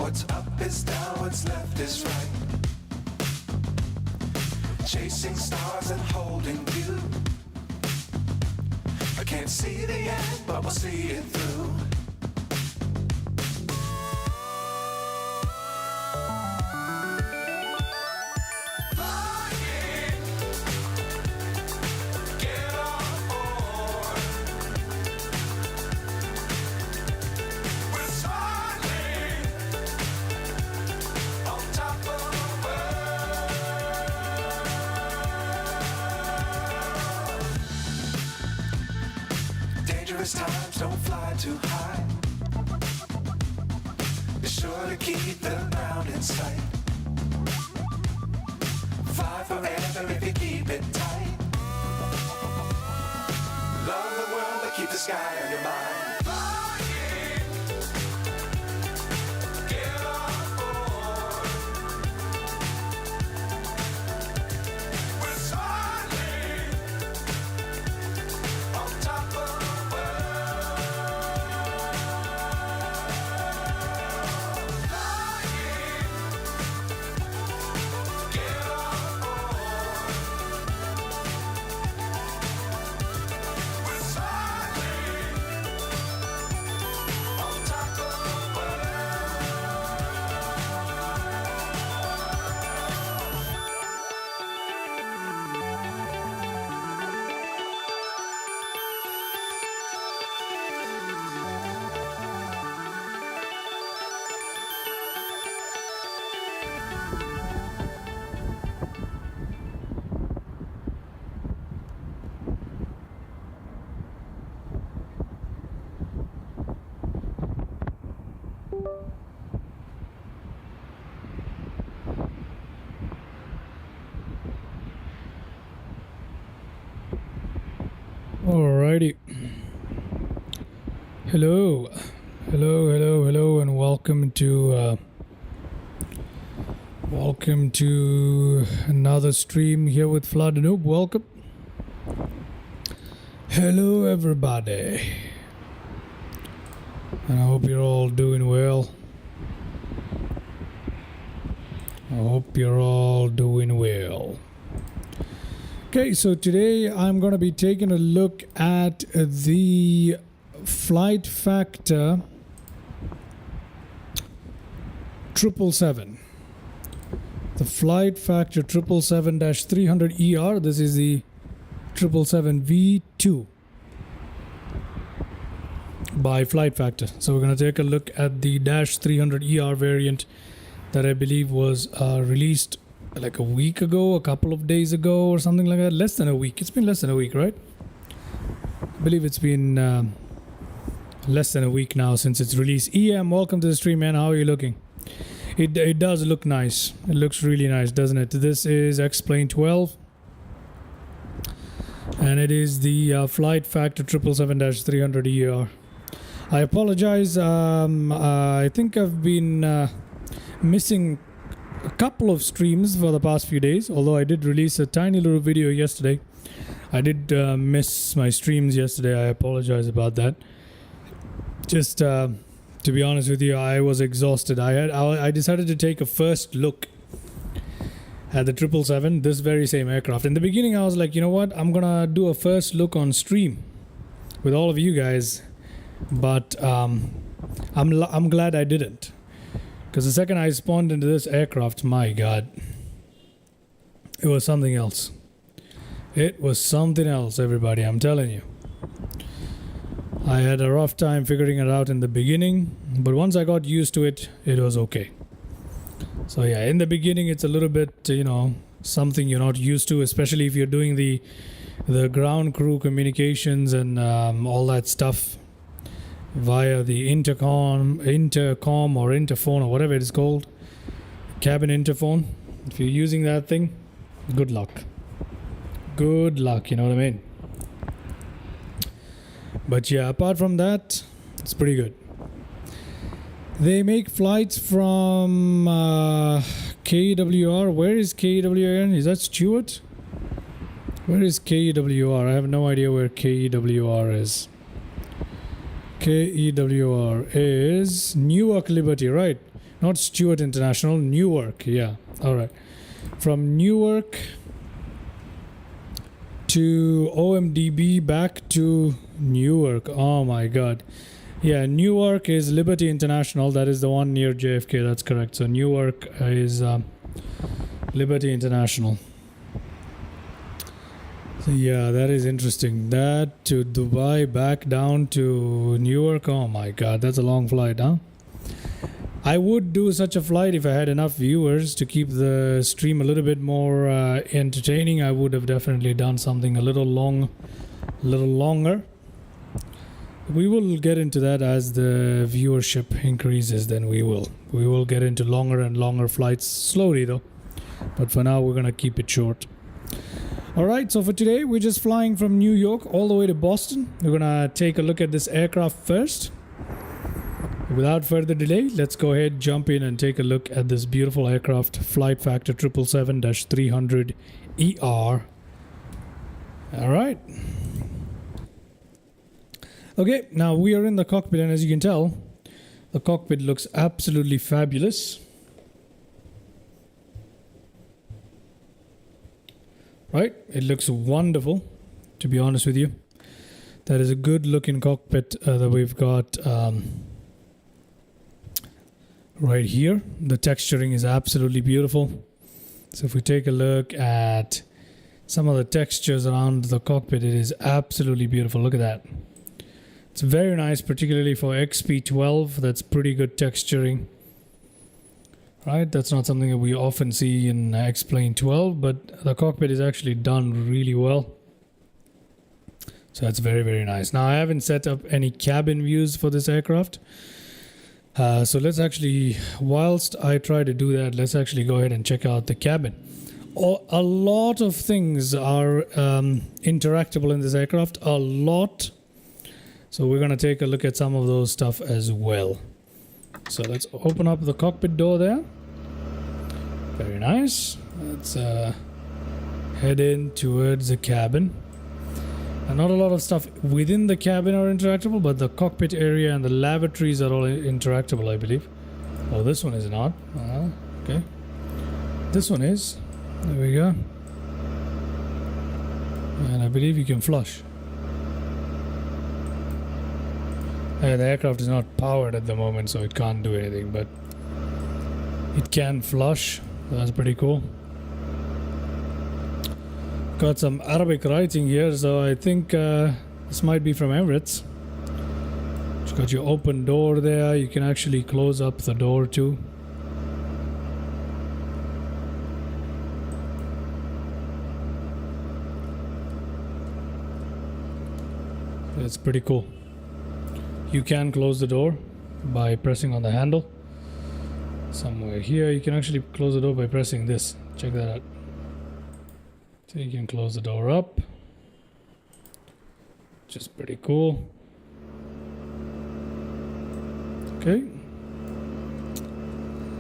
What's up is down, what's left is right. Chasing stars and holding you. I can't see the end, but we'll see it through. Times don't fly too high. Be sure to keep the ground in sight. Fly forever if you keep it tight. Love the world but keep the sky on your mind. Alrighty. Hello, and welcome to another stream here with Flood and Noob. Welcome. Hello, everybody, and I hope you're all doing well. Okay, so today I'm going to be taking a look at the FlightFactor 777. The FlightFactor 777-300ER. This is the 777v2 by FlightFactor. So we're going to take a look at the -300ER variant that I believe was released like a week ago, a couple of days ago, or something like that. Less than a week. It's been less than a week, right? I believe it's been less than a week now since its release. EM, welcome to the stream, man. How are you looking? It does look nice. It looks really nice, doesn't it? This is X-Plane 12, and it is the FlightFactor 777-300ER. I apologize. I think I've been missing a couple of streams for the past few days, although I did release a tiny little video yesterday. I did miss my streams yesterday. I apologize about that. Just to be honest with you, I was exhausted. I decided to take a first look at the 777, this very same aircraft. In the beginning, I was like, you know what? I'm gonna do a first look on stream with all of you guys, but I'm glad I didn't. Because the second I spawned into this aircraft, my God, it was something else. It was something else, everybody, I'm telling you. I had a rough time figuring it out in the beginning, but once I got used to it, it was okay. So yeah, in the beginning, it's a little bit, something you're not used to, especially if you're doing the ground crew communications and all that stuff via the intercom or interphone or whatever it is called, cabin interphone. If you're using that thing, good luck, you know what I mean? But yeah, apart from that, it's pretty good. They make flights from KWR. Where is KWR? Is that Stuart? Where is KWR? I have no idea where KWR is. KEWR is Newark Liberty, right? Not Stewart International, Newark. Yeah, all right. From Newark to OMDB back to Newark. Oh my God. Yeah, Newark is Liberty International. That is the one near JFK. That's correct. So Newark is Liberty International. So yeah, that is interesting. That to Dubai, back down to Newark. Oh my God, that's a long flight, huh? I would do such a flight if I had enough viewers to keep the stream a little bit more entertaining. I would have definitely done something a little longer. We will get into that as the viewership increases. Then we will get into longer and longer flights slowly though. But for now, we're gonna keep it short. All right. So for today, we're just flying from New York all the way to Boston. We're gonna take a look at this aircraft first. Without further delay, let's go ahead, jump in and take a look at this beautiful aircraft, FlightFactor 777-300ER. All right. Okay, now we are in the cockpit, and as you can tell, the cockpit looks absolutely fabulous. Right? It looks wonderful, to be honest with you. That is a good looking cockpit that we've got right here. The texturing is absolutely beautiful. So if we take a look at some of the textures around the cockpit, it is absolutely beautiful. Look at that. It's very nice, particularly for XP12. That's pretty good texturing. Right, that's not something that we often see in X-Plane 12, but the cockpit is actually done really well. So that's very, very nice. Now, I haven't set up any cabin views for this aircraft. So let's actually, whilst I try to do that, let's actually go ahead and check out the cabin. A lot of things are interactable in this aircraft, a lot. So we're going to take a look at some of those stuff as well. So let's open up the cockpit door there. Very nice. Let's head in towards the cabin. And not a lot of stuff within the cabin are interactable, but the cockpit area and the lavatories are all interactable, I believe. Oh, this one is not. Okay. This one is. There we go. And I believe you can flush. The aircraft is not powered at the moment, so it can't do anything, but it can flush. That's pretty cool. Got some Arabic writing here, so I think this might be from Emirates. It's got your open door there. You can actually close up the door too. It's pretty cool. You can close the door by pressing on the handle. Somewhere here, you can actually close the door by pressing this. Check that out. So you can close the door up. Just pretty cool. Okay.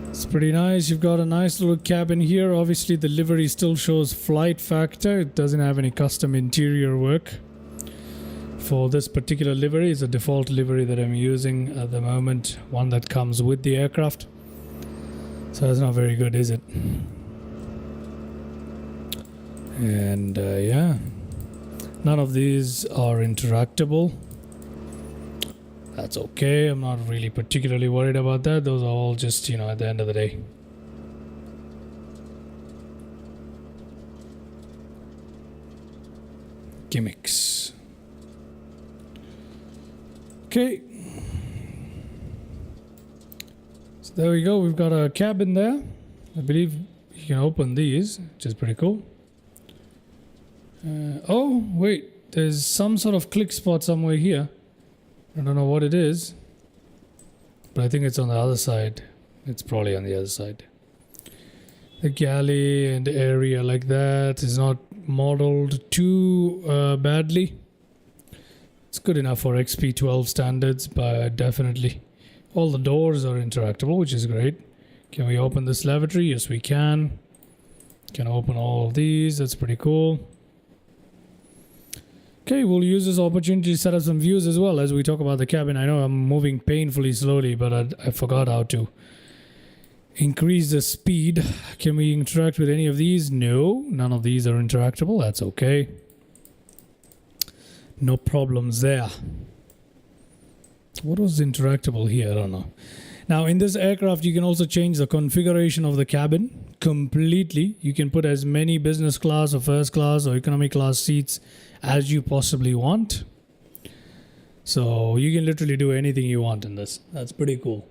It's pretty nice. You've got a nice little cabin here. Obviously, the livery still shows FlightFactor. It doesn't have any custom interior work. For this particular livery, it's a default livery that I'm using at the moment, one that comes with the aircraft. So that's not very good, is it? And yeah, none of these are interactable. That's okay. I'm not really particularly worried about that. Those are all just, at the end of the day. Gimmicks. Okay. So there we go. We've got a cabin there. I believe you can open these, which is pretty cool. Oh, wait. There's some sort of click spot somewhere here. I don't know what it is, but I think it's on the other side. It's probably on the other side. The galley and area like that is not modeled too badly. It's good enough for XP12 standards, but definitely all the doors are interactable, which is great. Can we open this lavatory? Yes, we can. Can open all of these. That's pretty cool. Okay, we'll use this opportunity to set up some views as well as we talk about the cabin. I know I'm moving painfully slowly, but I forgot how to Increase the speed. Can we interact with any of these? No, none of these are interactable. That's okay. No problems there. What was interactable here? I don't know. Now in this aircraft you can also change the configuration of the cabin completely. You can put as many business class or first class or economy class seats as you possibly want. So you can literally do anything you want in this. That's pretty cool.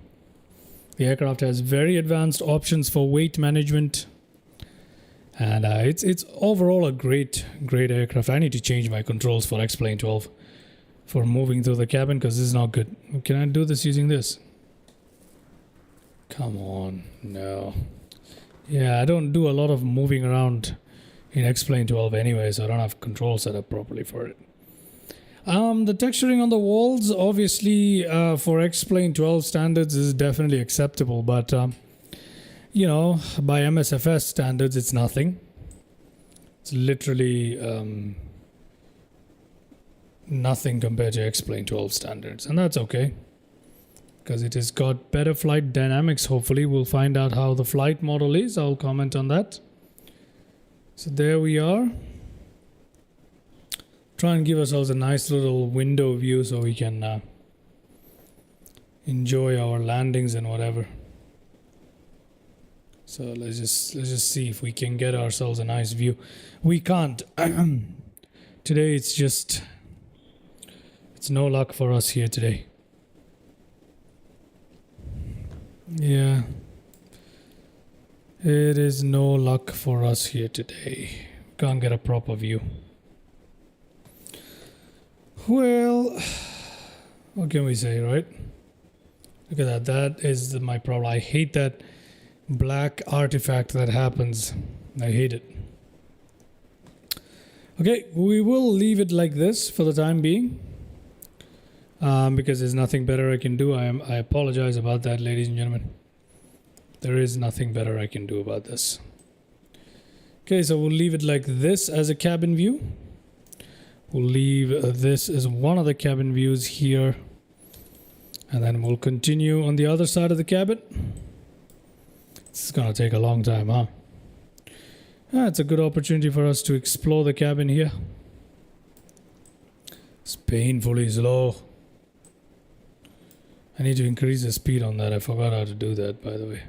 The aircraft has very advanced options for weight management, and it's overall a great aircraft. I need to change my controls for X-Plane 12 for moving through the cabin because this is not good. Can I do this using this? Come on, no. Yeah, I don't do a lot of moving around in X-Plane 12 anyway, so I don't have control set up properly for it. The texturing on the walls, obviously, for X-Plane 12 standards is definitely acceptable, but you know, by MSFS standards, it's nothing. It's literally nothing compared to X-Plane 12 standards, and that's okay, because it has got better flight dynamics. Hopefully, we'll find out how the flight model is. I'll comment on that. So there we are. Try and give ourselves a nice little window view so we can enjoy our landings and whatever. So let's just see if we can get ourselves a nice view. We can't. Today it's no luck for us here today. Yeah. It is no luck for us here today. Can't get a proper view. Well, what can we say, right? Look at that. That is my problem. I hate that black artifact that happens. I hate it. Okay, we will leave it like this for the time being. Because there's nothing better I can do. I apologize about that, ladies and gentlemen. There is nothing better I can do about this. Okay, so we'll leave it like this as a cabin view. We'll leave this as one of the cabin views here. And then we'll continue on the other side of the cabin. This is going to take a long time, huh? It's a good opportunity for us to explore the cabin here. It's painfully slow. I need to increase the speed on that. I forgot how to do that, by the way.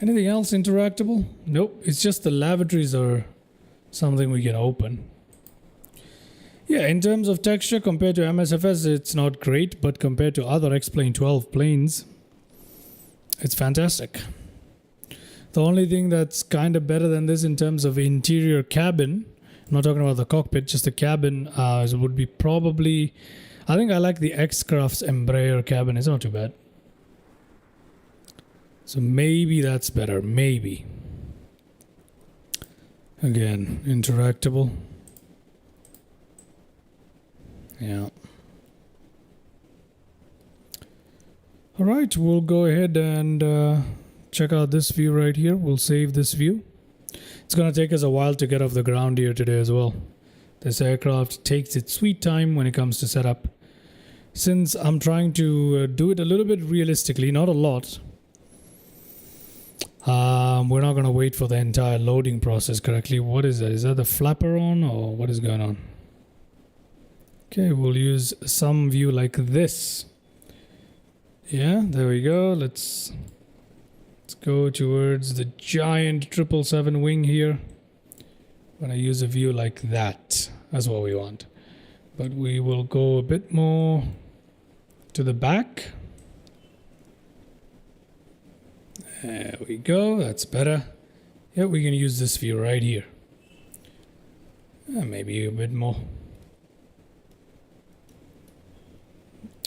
Anything else interactable? Nope. It's just the lavatories are something we can open. Yeah, in terms of texture compared to MSFS, it's not great, but compared to other X-Plane 12 planes, it's fantastic. The only thing that's kind of better than this in terms of interior cabin, I'm not talking about the cockpit, just the cabin, would be probably, I think I like the X-Craft's Embraer cabin. It's not too bad. So maybe that's better, maybe. Again, interactable. Yeah. All right, we'll go ahead and check out this view right here. We'll save this view. It's going to take us a while to get off the ground here today as well. This aircraft takes its sweet time when it comes to setup. Since I'm trying to do it a little bit realistically, not a lot, we're not going to wait for the entire loading process correctly. What is that? Is that the flapper on, or what is going on? Okay, we'll use some view like this. Yeah, there we go. Let's go towards the giant 777 wing here. I'm going to use a view like that. That's what we want. But we will go a bit more to the back. There we go. That's better. Yeah, we can use this view right here. Maybe a bit more.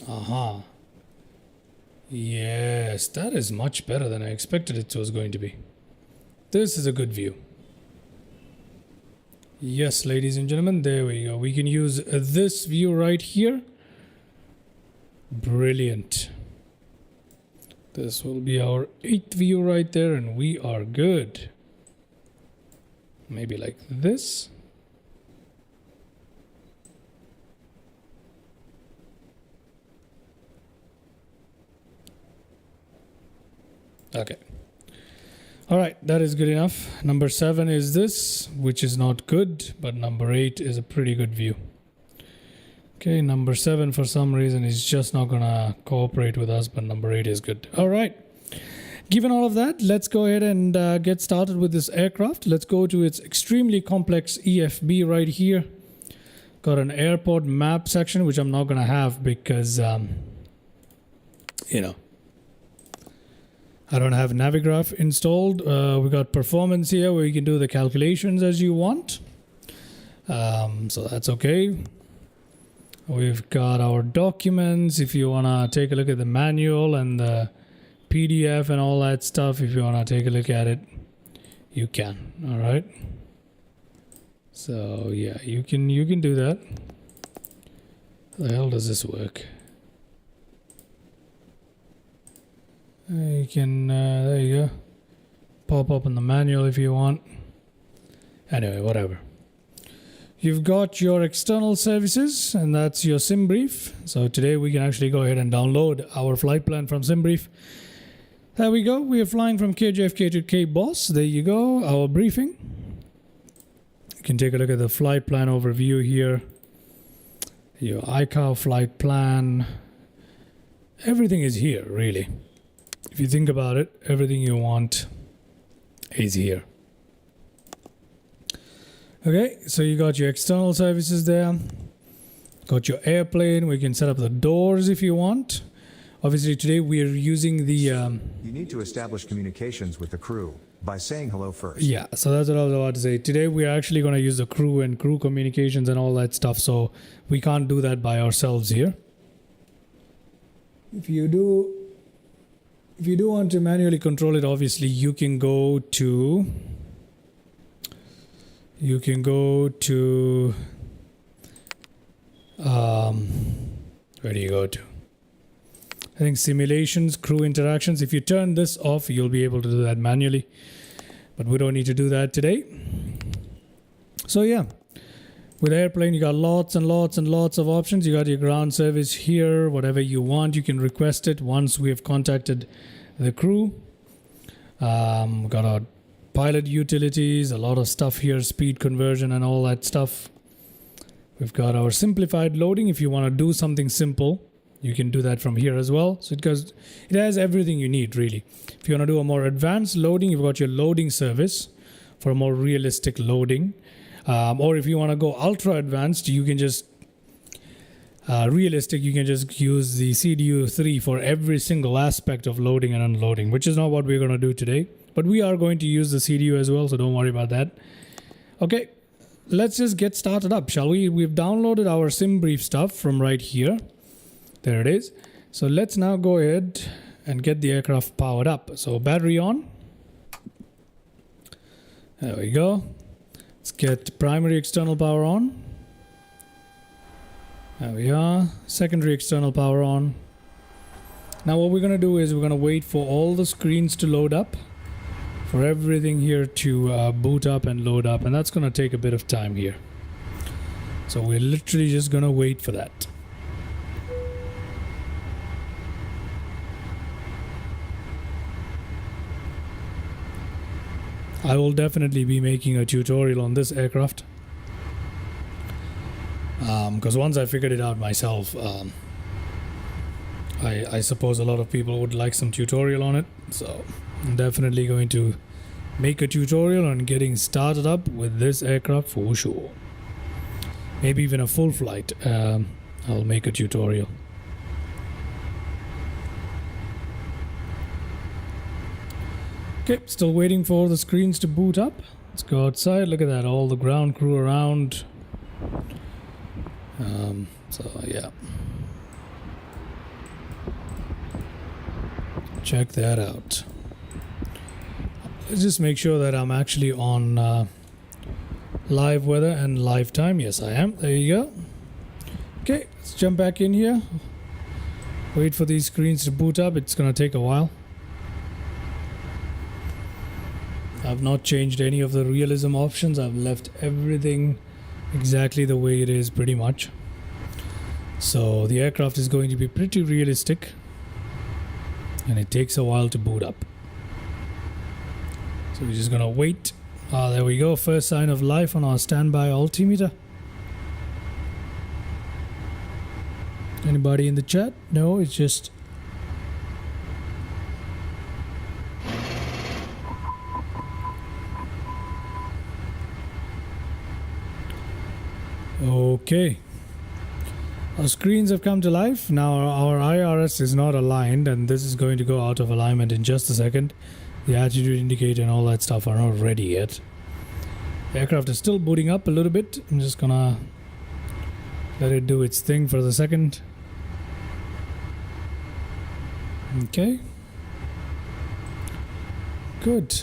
Aha. Yes, that is much better than I expected it was going to be. This is a good view. Yes, ladies and gentlemen, there we go. We can use this view right here. Brilliant. This will be our 8th view right there, and we are good. Maybe like this. Okay. All right, that is good enough. Number 7 is this, which is not good, but number 8 is a pretty good view. Okay, number 7 for some reason is just not gonna cooperate with us, but number 8 is good. All right. Given all of that, let's go ahead and get started with this aircraft. Let's go to its extremely complex EFB right here. Got an airport map section, which I'm not gonna have because, you know, I don't have Navigraph installed. We got performance here where you can do the calculations as you want. So that's okay. We've got our documents. If you want to take a look at the manual and the PDF and all that stuff, if you want to take a look at it, you can. All right. So yeah, you can do that. How the hell does this work? You can, there you go. Pop up in the manual if you want. Anyway, whatever. You've got your external services, and that's your SimBrief. So today we can actually go ahead and download our flight plan from SimBrief. There we go. We are flying from KJFK to KBOS. There you go. Our briefing. You can take a look at the flight plan overview here. Your ICAO flight plan. Everything is here, really. If you think about it, everything you want is here. Okay, so you got your external services there. Got your airplane. We can set up the doors if you want. Obviously, today we are using the... You need to establish communications with the crew by saying hello first. Yeah, so that's what I was about to say. Today we are actually going to use the crew and crew communications and all that stuff. So we can't do that by ourselves here. If you do want to manually control it, obviously you can go to where do you go to? I think simulations, crew interactions. If you turn this off, you'll be able to do that manually, but we don't need to do that today. So yeah, with airplane, you got lots and lots and lots of options. You got your ground service here, whatever you want, you can request it once we have contacted the crew. Got our pilot utilities, a lot of stuff here, speed conversion and all that stuff. We've got our simplified loading. If you want to do something simple, you can do that from here as well. So it has everything you need, really. If you want to do a more advanced loading, you've got your loading service for a more realistic loading. Or if you want to go ultra advanced, you can just realistic, you can just use the CDU3 for every single aspect of loading and unloading, which is not what we're going to do today. But we are going to use the CDU as well, so don't worry about that. Okay, let's just get started up, shall we? We've downloaded our SimBrief stuff from right here. There it is. So let's now go ahead and get the aircraft powered up. So battery on. There we go. Let's get primary external power on. There we are. Secondary external power on. Now what we're going to do is we're going to wait for all the screens to load up, for everything here to boot up and load up, and that's going to take a bit of time here. So we're literally just going to wait for that. I will definitely be making a tutorial on this aircraft. Because once I figured it out myself, I suppose a lot of people would like some tutorial on it. So I'm definitely going to make a tutorial on getting started up with this aircraft for sure. Maybe even a full flight. I'll make a tutorial. Okay, still waiting for the screens to boot up. Let's go outside. Look at that, all the ground crew around. So yeah, check that out. Let's just make sure that I'm actually on live weather and live time. Yes, I am. There you go. Okay, let's jump back in here. Wait for these screens to boot up. It's gonna take a while. I've not changed any of the realism options. I've left everything exactly the way it is, pretty much. So the aircraft is going to be pretty realistic, and it takes a while to boot up. So we're just gonna wait. Ah, there we go. First sign of life on our standby altimeter. Anybody in the chat? No, it's just... Okay. Our screens have come to life. Now our IRS is not aligned, and this is going to go out of alignment in just a second. The attitude indicator and all that stuff are not ready yet. The aircraft is still booting up a little bit. I'm just gonna let it do its thing for the second. Okay. Good.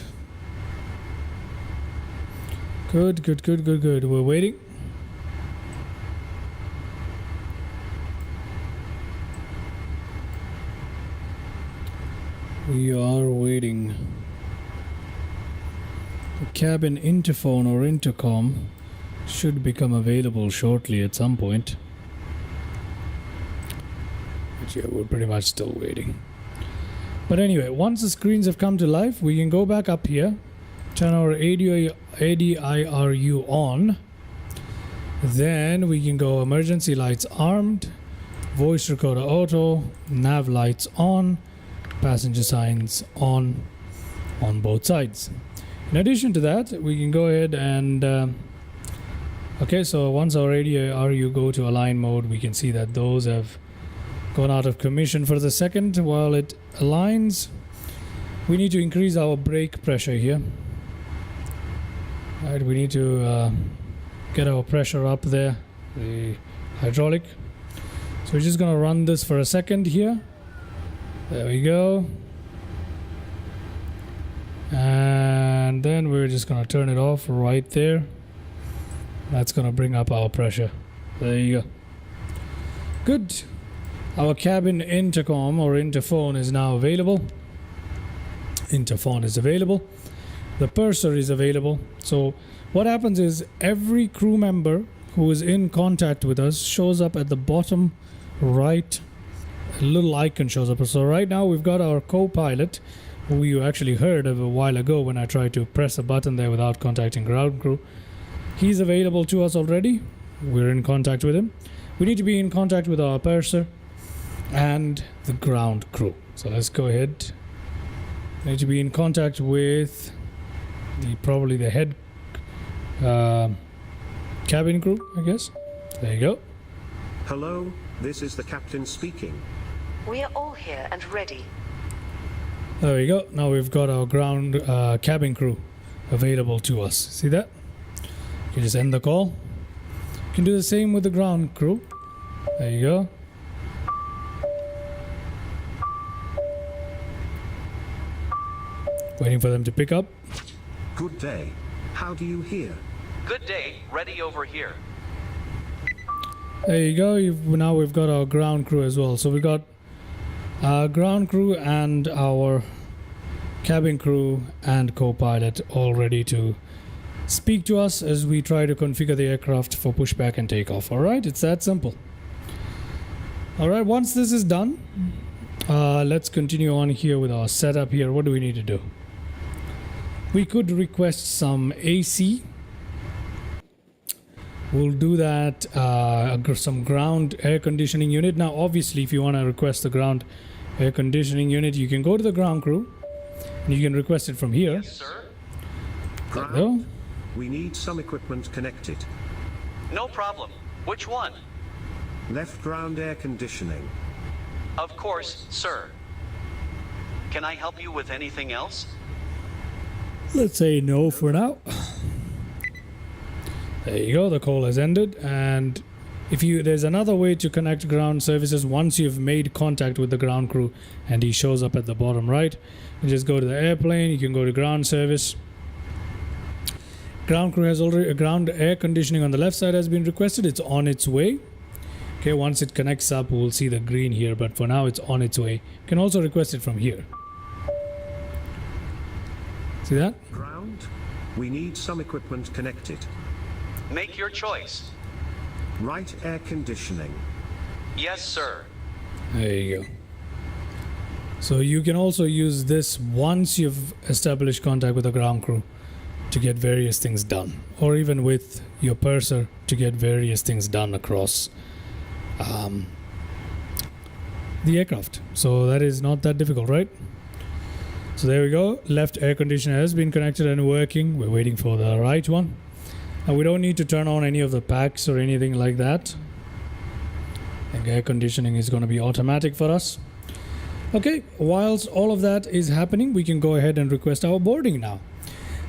Good. We're waiting. We are waiting. The cabin interphone or intercom should become available shortly at some point. But yeah, we're pretty much still waiting. But anyway, once the screens have come to life, we can go back up here, turn our ADIRU on. Then we can go emergency lights armed, voice recorder auto, nav lights on, passenger signs on both sides. In addition to that, we can go ahead and okay, so once our ADIRU go to align mode, we can see that those have gone out of commission for the second. While it aligns, we need to increase our brake pressure here. Right, we need to get our pressure up there, the hydraulic. So we're just gonna run this for a second here. There we go. And then we're just gonna turn it off right there. That's gonna bring up our pressure. There you go. Good. Our cabin intercom or interphone is now available. Interphone is available. The purser is available. So what happens is every crew member who is in contact with us shows up at the bottom right. A little icon shows up. So right now we've got our co-pilot, who you actually heard of a while ago when I tried to press a button there without contacting ground crew. He's available to us already. We're in contact with him. We need to be in contact with our purser and the ground crew. So let's go ahead. We need to be in contact with probably the head cabin crew, I guess. There you go. Hello, this is the captain speaking. We are all here and ready. There we go. Now we've got our ground cabin crew available to us. See that? You can just end the call. You can do the same with the ground crew. There you go. Waiting for them to pick up. Good day. How do you hear? Good day, ready over here. There you go. Now we've got our ground crew as well. So we got our ground crew and our cabin crew and co-pilot all ready to speak to us as we try to configure the aircraft for pushback and takeoff. All right, it's that simple. All right, once this is done, let's continue on here with our setup here. What do we need to do? We could request some AC. We'll do that, some ground air conditioning unit. Now, obviously, if you want to request the ground air conditioning unit, you can go to the ground crew and you can request it from here. Yes, sir. Ground, we need some equipment connected. No problem. Which one? Left ground air conditioning. Of course, sir. Can I help you with anything else? Let's say no for now. There you go, the call has ended. And if there's another way to connect ground services once you've made contact with the ground crew and he shows up at the bottom right. You just go to the airplane, you can go to ground service. Ground crew has already, ground air conditioning on the left side has been requested. It's on its way. Okay, once it connects up, we'll see the green here, but for now it's on its way. You can also request it from here. See that? Ground, we need some equipment connected. Make your choice. Right air conditioning. Yes, sir. There you go. So you can also use this once you've established contact with the ground crew to get various things done, or even with your purser to get various things done across the aircraft. So that is not that difficult, right? So there we go. Left air conditioner has been connected and working. We're waiting for the right one. And we don't need to turn on any of the packs or anything like that. I think air conditioning is going to be automatic for us. Okay, whilst all of that is happening, we can go ahead and request our boarding now.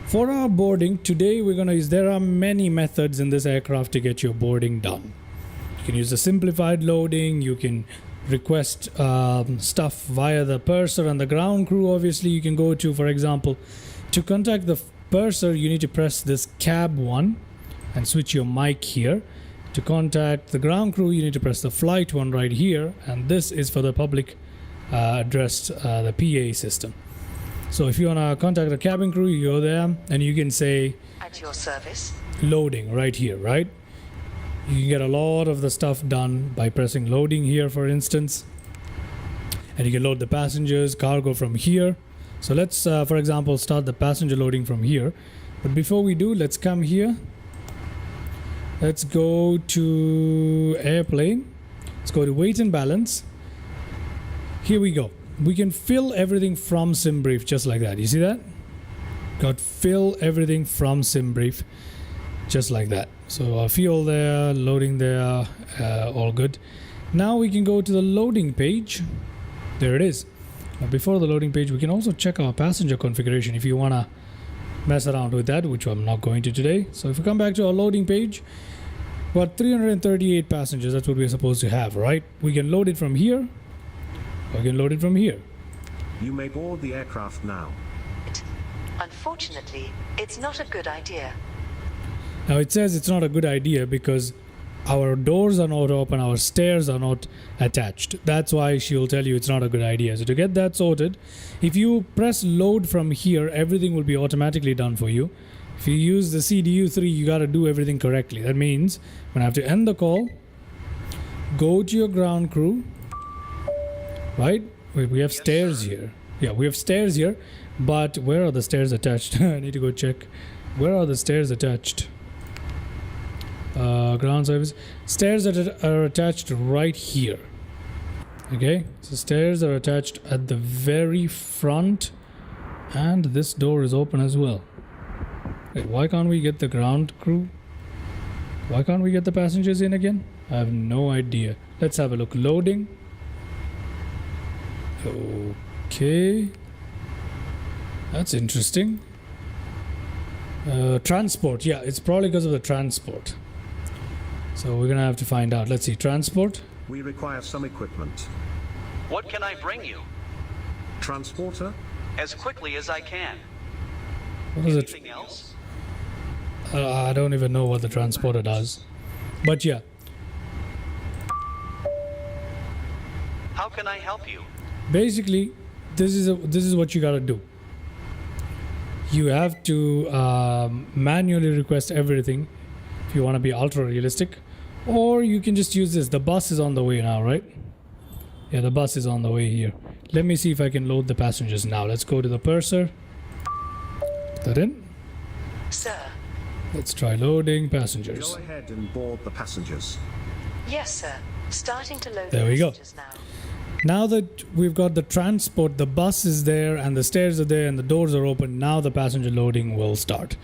For our boarding, today we're going to use, there are many methods in this aircraft to get your boarding done. You can use the simplified loading, you can request stuff via the purser and the ground crew. Obviously, you can go to, for example, to contact the purser, you need to press this cab one and switch your mic here. To contact the ground crew, you need to press the flight one right here, and this is for the public addressed the PA system. So if you want to contact the cabin crew, you go there and you can say At your service. loading right here, right? You can get a lot of the stuff done by pressing loading here, for instance, and you can load the passengers, cargo from here. So let's for example start the passenger loading from here, but before we do, let's come here, let's go to airplane, let's go to weight and balance. Here we go. We can fill everything from SimBrief just like that. You see that? Got fill everything from SimBrief just like that. So fuel there, loading there, all good. Now we can go to the loading page. There it is. Now before the loading page, we can also check our passenger configuration if you want to mess around with that, which I'm not going to today. So if we come back to our loading page, what 338 passengers, that's what we're supposed to have, right? We can load it from here. I can load it from here. You may board the aircraft now. Unfortunately, it's not a good idea. Now it says it's not a good idea because our doors are not open, our stairs are not attached. That's why she'll tell you it's not a good idea. So to get that sorted, if you press load from here, everything will be automatically done for you. If you use the CDU3, you got to do everything correctly. That means when I have to end the call, go to your ground crew. Right? Wait, we have stairs here. Yeah, we have stairs here, but where are the stairs attached? I need to go check. Where are the stairs attached? Ground service. Stairs that are attached right here. Okay, so stairs are attached at the very front, and this door is open as well. Wait, why can't we get the ground crew? Why can't we get the passengers in again? I have no idea. Let's have a look. Loading. Okay, that's interesting. Transport, yeah, it's probably because of the transport. So we're gonna have to find out. Let's see, transport. We require some equipment. What can I bring you? Transporter? As quickly as I can. What is it? Anything else? I don't even know what the transporter does, but yeah. How can I help you? Basically, this is what you gotta do. You have to manually request everything if you want to be ultra realistic, or you can just use this. The bus is on the way now, right? Yeah, the bus is on the way here. Let me see if I can load the passengers now. Let's go to the purser. Put that in. Sir. Let's try loading passengers. Go ahead and board the passengers. Yes, sir. Starting to load There the we go. passengers now. Now that we've got the transport, the bus is there and the stairs are there and the doors are open, now the passenger loading will start.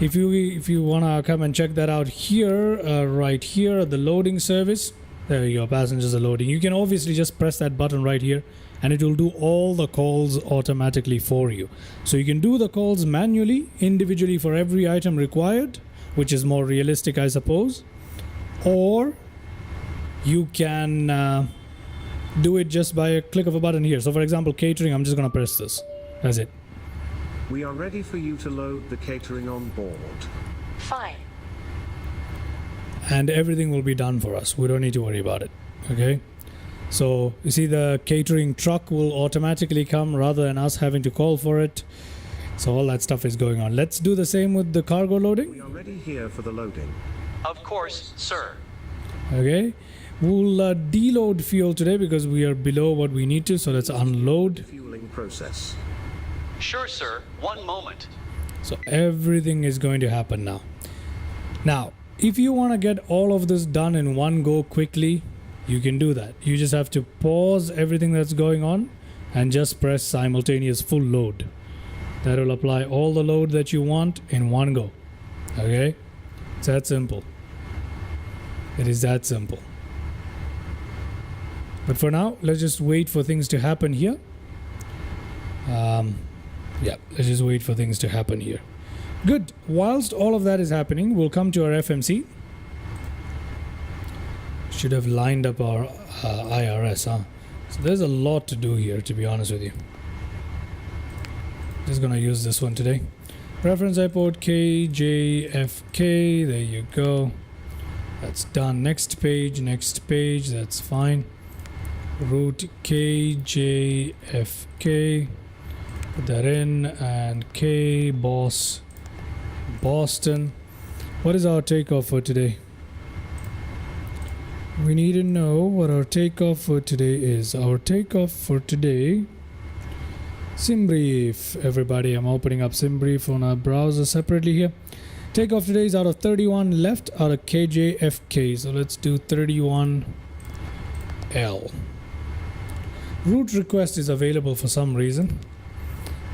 If you want to come and check that out here, right here, the loading service, there you go, passengers are loading. You can obviously just press that button right here and it will do all the calls automatically for you. So you can do the calls manually, individually for every item required, which is more realistic, I suppose. Or you can do it just by a click of a button here. So for example, catering, I'm just going to press this. That's it. We are ready for you to load the catering on board. Fine. And everything will be done for us. We don't need to worry about it. Okay. So you see the catering truck will automatically come rather than us having to call for it. So all that stuff is going on. Let's do the same with the cargo loading. We are ready here for the loading. Of course, sir. Okay. We'll deload fuel today because we are below what we need to, so let's unload. Fueling process. Sure, sir. One moment. So everything is going to happen now. Now, if you want to get all of this done in one go quickly, you can do that. You just have to pause everything that's going on and just press simultaneous full load. That will apply all the load that you want in one go. Okay? It's that simple. It is that simple. But for now, let's just wait for things to happen here. Yeah, let's just wait for things to happen here. Good. Whilst all of that is happening, we'll come to our FMC. Should have lined up our IRS, huh? So there's a lot to do here, to be honest with you. Just gonna use this one today. Reference airport KJFK. There you go. That's done. Next page. That's fine. Route KJFK. Put that in. And KBOS Boston. What is our takeoff for today? We need to know what our takeoff for today is. Our takeoff for today, SimBrief. Everybody, I'm opening up SimBrief on our browser separately here. Takeoff today is out of 31 left out of KJFK. So let's do 31L. Route request is available for some reason.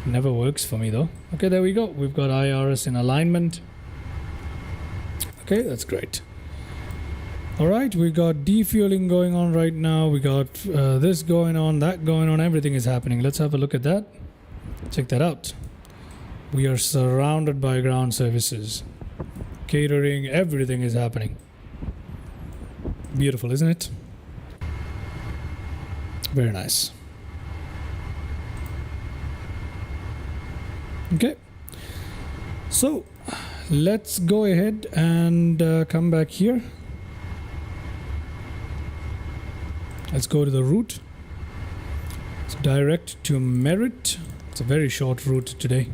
Never works for me though. Okay, there we go. We've got IRS in alignment. Okay, that's great. All right, we got defueling going on right now. We got this going on, that going on. Everything is happening. Let's have a look at that. Check that out. We are surrounded by ground services. Catering, everything is happening. Beautiful, isn't it? Very nice. Okay. So, let's go ahead and come back here. Let's go to the route. It's direct to Merritt. It's a very short route today.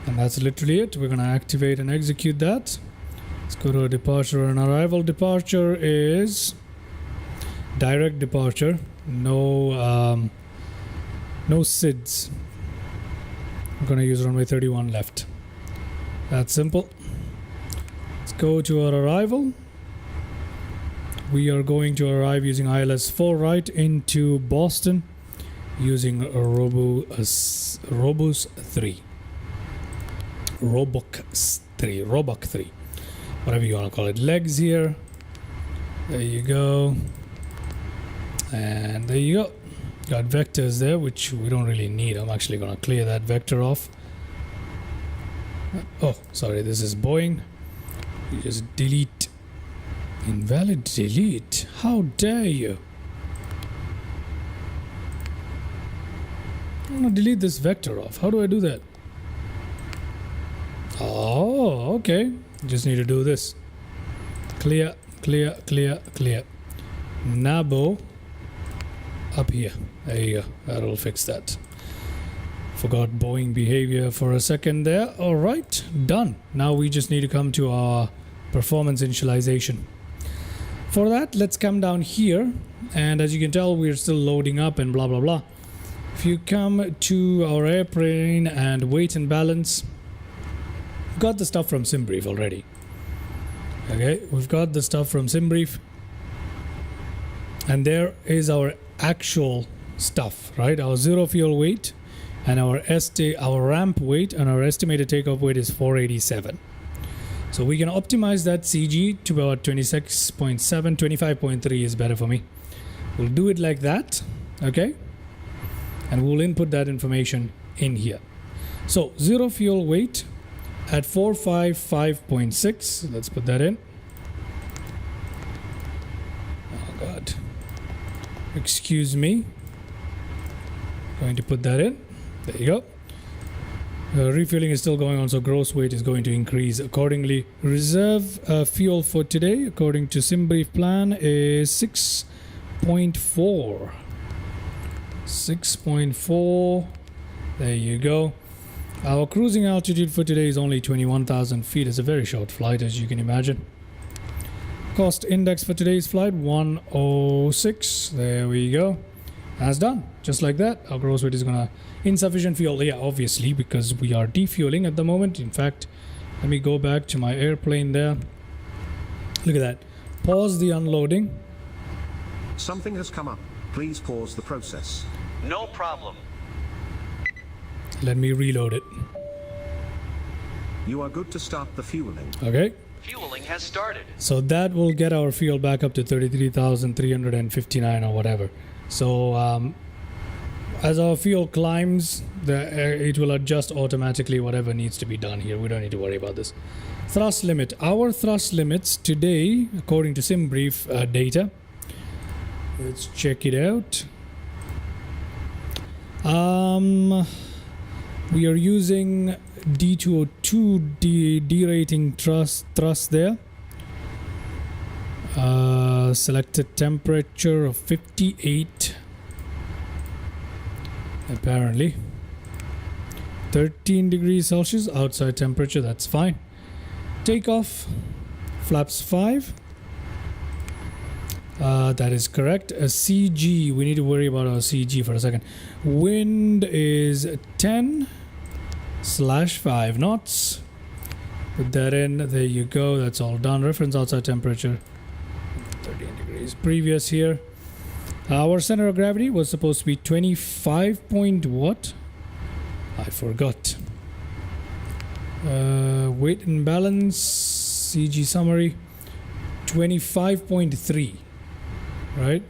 And that's literally it. We're going to activate and execute that. Let's go to a departure and arrival. Departure is direct departure. No SIDS. I'm going to use runway 31 left. That's simple. Let's go to our arrival. We are going to arrive using ILS 4 right into Boston using Robux 3. Roebuck 3. Whatever you want to call it. Legs here. There you go. And there you go. Got vectors there, which we don't really need. I'm actually going to clear that vector off. Oh, sorry, this is Boeing. You just delete. Invalid delete. How dare you? I'm going to delete this vector off. How do I do that? Oh, okay. Just need to do this. Clear, clear, clear, clear. Nabo up here. There you go. That'll fix that. Forgot Boeing behavior for a second there. All right, done. Now we just need to come to our performance initialization. For that, let's come down here. And as you can tell, we're still loading up and blah, blah, blah. If you come to our airplane and weight and balance, we've got the stuff from SimBrief already. Okay, we've got the stuff from SimBrief. And there is our actual stuff, right? Our zero fuel weight and our ramp weight and our estimated takeoff weight is 487. So we can optimize that CG to about 26.7, 25.3 is better for me. We'll do it like that, okay? And we'll input that information in here. So zero fuel weight at 455.6. Let's put that in. Oh God. Excuse me. Going to put that in. There you go. Refueling is still going on, so gross weight is going to increase accordingly. Reserve fuel for today, according to SimBrief plan, is 6.4. 6.4. There you go. Our cruising altitude for today is only 21,000 feet. It's a very short flight, as you can imagine. Cost index for today's flight 106. There we go. That's done. Just like that. Our gross weight is gonna insufficient fuel. Yeah, obviously, because we are defueling at the moment. In fact, let me go back to my airplane there. Look at that. Pause the unloading. Something has come up. Please pause the process. No problem. Let me reload it. You are good to start the fueling. Okay. Fueling has started. So that will get our fuel back up to 33,359 or whatever. So as our fuel climbs, it will adjust automatically whatever needs to be done here. We don't need to worry about this. Thrust limit. Our thrust limits today, according to SimBrief data. Let's check it out. We are using D202 derating thrust there. Selected temperature of 58. Apparently. 13 degrees Celsius outside temperature, that's fine. Takeoff. Flaps 5. That is correct. A CG, we need to worry about our CG for a second. Wind is 10/5 knots. Put that in. There you go. That's all done. Reference outside temperature 13 degrees previous here. Our center of gravity was supposed to be 25 point what? I forgot. Weight and balance, CG summary, 25.3, right?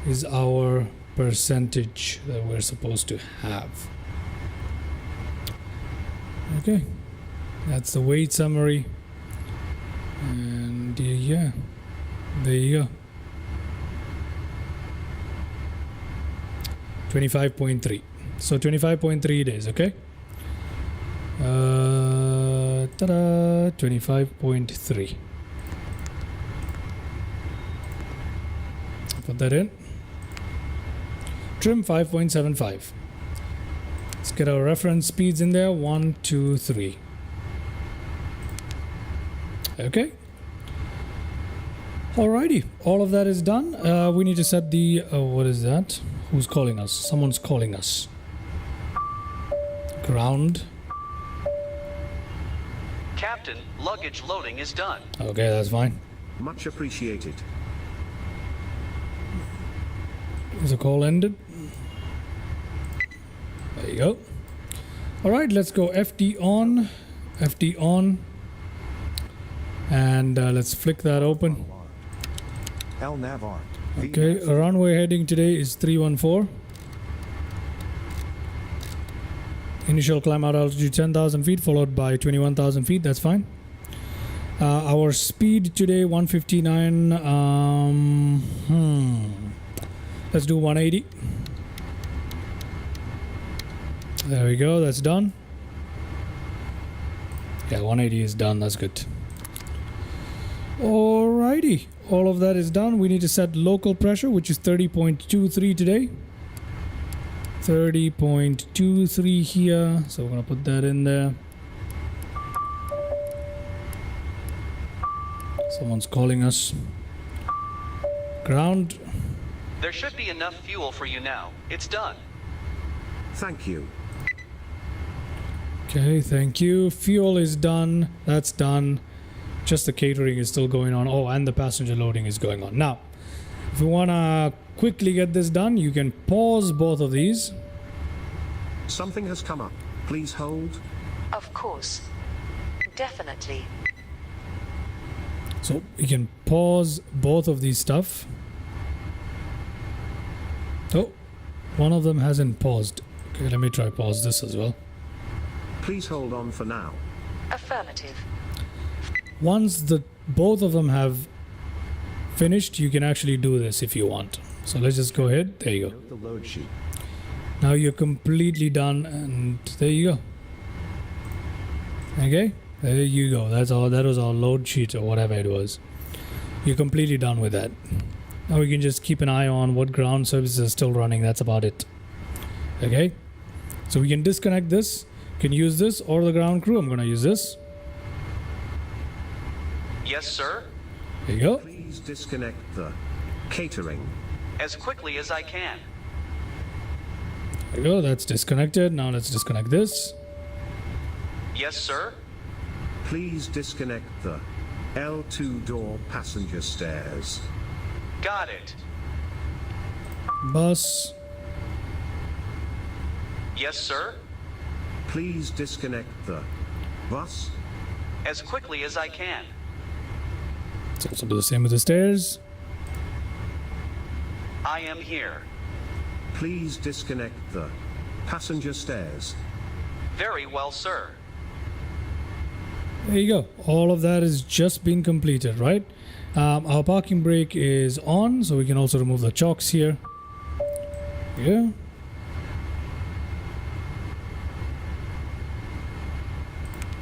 Is our percentage that we're supposed to have. Okay, that's the weight summary. And yeah, there you go. 25.3. So 25.3 it is, okay? Ta-da! 25.3. Put that in. Trim 5.75. Let's get our reference speeds in there. 1, 2, 3. Okay. Alrighty. All of that is done. We need to set the... what is that? Who's calling us? Someone's calling us. Ground. Captain, luggage loading is done. Okay, that's fine. Much appreciated. Is the call ended? There you go. Alright, let's go FD on. FD on. And let's flick that open. L nav armed. Okay, runway heading today is 314. Initial climb out altitude 10,000 feet followed by 21,000 feet. That's fine. Our speed today 159. Let's do 180. There we go. That's done. Yeah, 180 is done. That's good. Alrighty. All of that is done. We need to set local pressure, which is 30.23 today. 30.23 here. So we're going to put that in there. Someone's calling us. Ground. There should be enough fuel for you now. It's done. Thank you. Okay, thank you. Fuel is done. That's done. Just the catering is still going on. Oh, and the passenger loading is going on. Now, if you want to quickly get this done, you can pause both of these. Something has come up. Please hold. Of course. Definitely. So you can pause both of these stuff. Oh, one of them hasn't paused. Okay, let me try pause this as well. Please hold on for now. Affirmative. Once both of them have finished, you can actually do this if you want. So let's just go ahead. There you go. The load sheet. Now you're completely done, and there you go. Okay, there you go. That's all. That was our load sheet or whatever it was. You're completely done with that. Now we can just keep an eye on what ground services are still running. That's about it. Okay, so we can disconnect this. Can use this or the ground crew. I'm gonna use this. Yes, sir. There you go. Please disconnect the catering. As quickly as I can. There you go. That's disconnected. Now let's disconnect this. Yes, sir. Please disconnect the L2 door passenger stairs. Got it. Bus. Yes, sir. Please disconnect the bus. As quickly as I can. Let's also do the same with the stairs. I am here. Please disconnect the passenger stairs. Very well, sir. There you go. All of that is just being completed, right? Our parking brake is on, so we can also remove the chocks here. Yeah.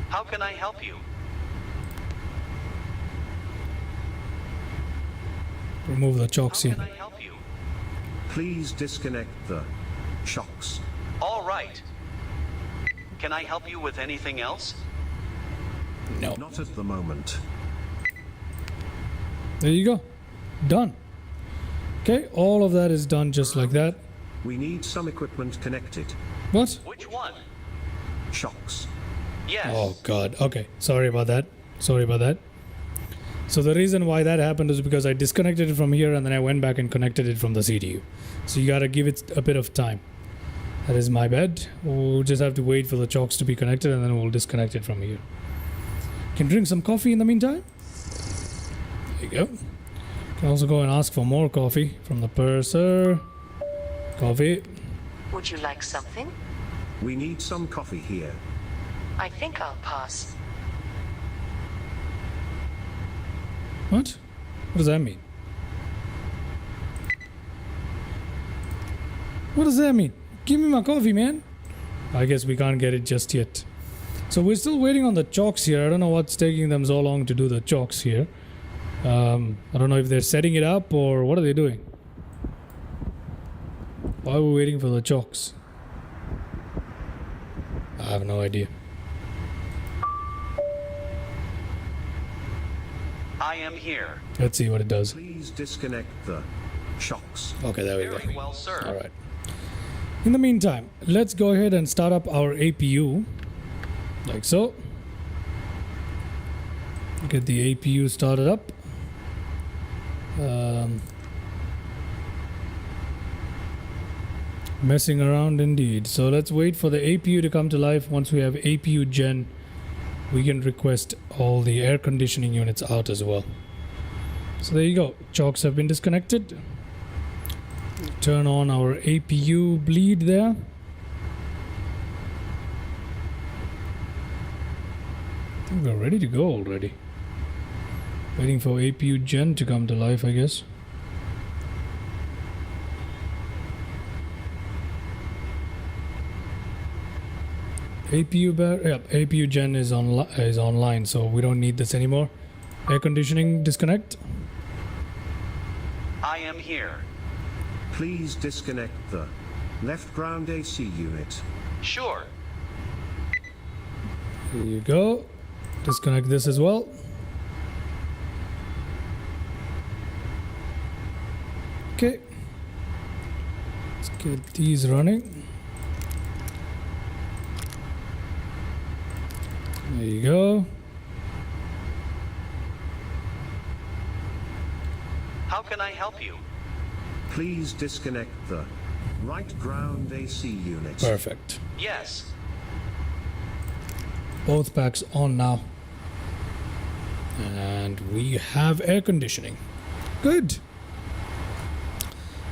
How can I help you? Remove the chocks How here. can I help you? Please disconnect the shocks. All right. Can I help you with anything else? No. Not at the moment. There you go. Done. Okay, all of that is done just like that. We need some equipment connected. What? Which one? Shocks. Yes. Oh god. Okay. Sorry about that. Sorry about that. So the reason why that happened is because I disconnected it from here and then I went back and connected it from the CDU. So you gotta give it a bit of time. That is my bad. We'll just have to wait for the chocks to be connected and then we'll disconnect it from here. Can drink some coffee in the meantime. There you go. Can also go and ask for more coffee from the purser. Coffee. Would you like something? We need some coffee here. I think I'll pass. What? What does that mean? What does that mean? Give me my coffee, man. I guess we can't get it just yet. So we're still waiting on the chocks here. I don't know what's taking them so long to do the chocks here. I don't know if they're setting it up or what are they doing. Why are we waiting for the chocks? I have no idea. I am here. Let's see what it does. Please disconnect the shocks. Okay, there we go. Very well, sir. All right. In the meantime, let's go ahead and start up our APU. Like so. Get the APU started up. Messing around indeed. So let's wait for the APU to come to life. Once we have APU gen, we can request all the air conditioning units out as well. So there you go. Chocks have been disconnected. Turn on our APU bleed there. I think we're ready to go already. Waiting for APU gen to come to life, I guess. APU gen is online, so we don't need this anymore. Air conditioning disconnect. I am here. Please disconnect the left ground AC unit. Sure. Here you go. Disconnect this as well. Okay. Let's get these running. There you go. How can I help you? Please disconnect the right ground AC unit. Perfect. Yes. Both packs on now. And we have air conditioning. Good.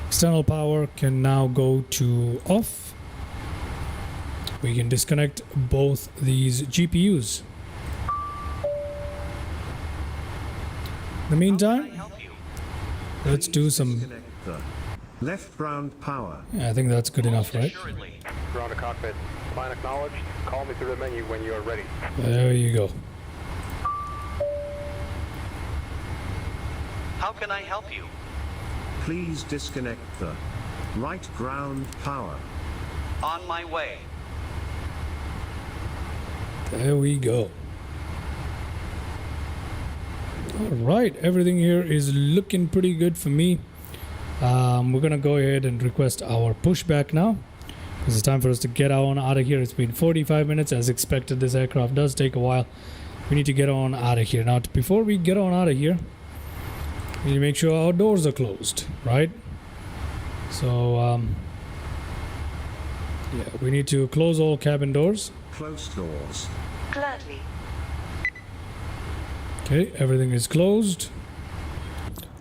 External power can now go to off. We can disconnect both these GPUs. In the meantime, let's do some. Disconnect the left ground power. Yeah, I think that's good enough, right? Assuredly. Ground to cockpit. Plan acknowledged. Call me through the menu when you are ready. There you go. How can I help you? Please disconnect the right ground power. On my way. There we go. Alright, everything here is looking pretty good for me. We're gonna go ahead and request our pushback now. It's time for us to get on out of here. It's been 45 minutes as expected. This aircraft does take a while. We need to get on out of here. Now, before we get on out of here, we need to make sure our doors are closed, right? So, yeah, we need to close all cabin doors. Close doors. Gladly. Okay, everything is closed.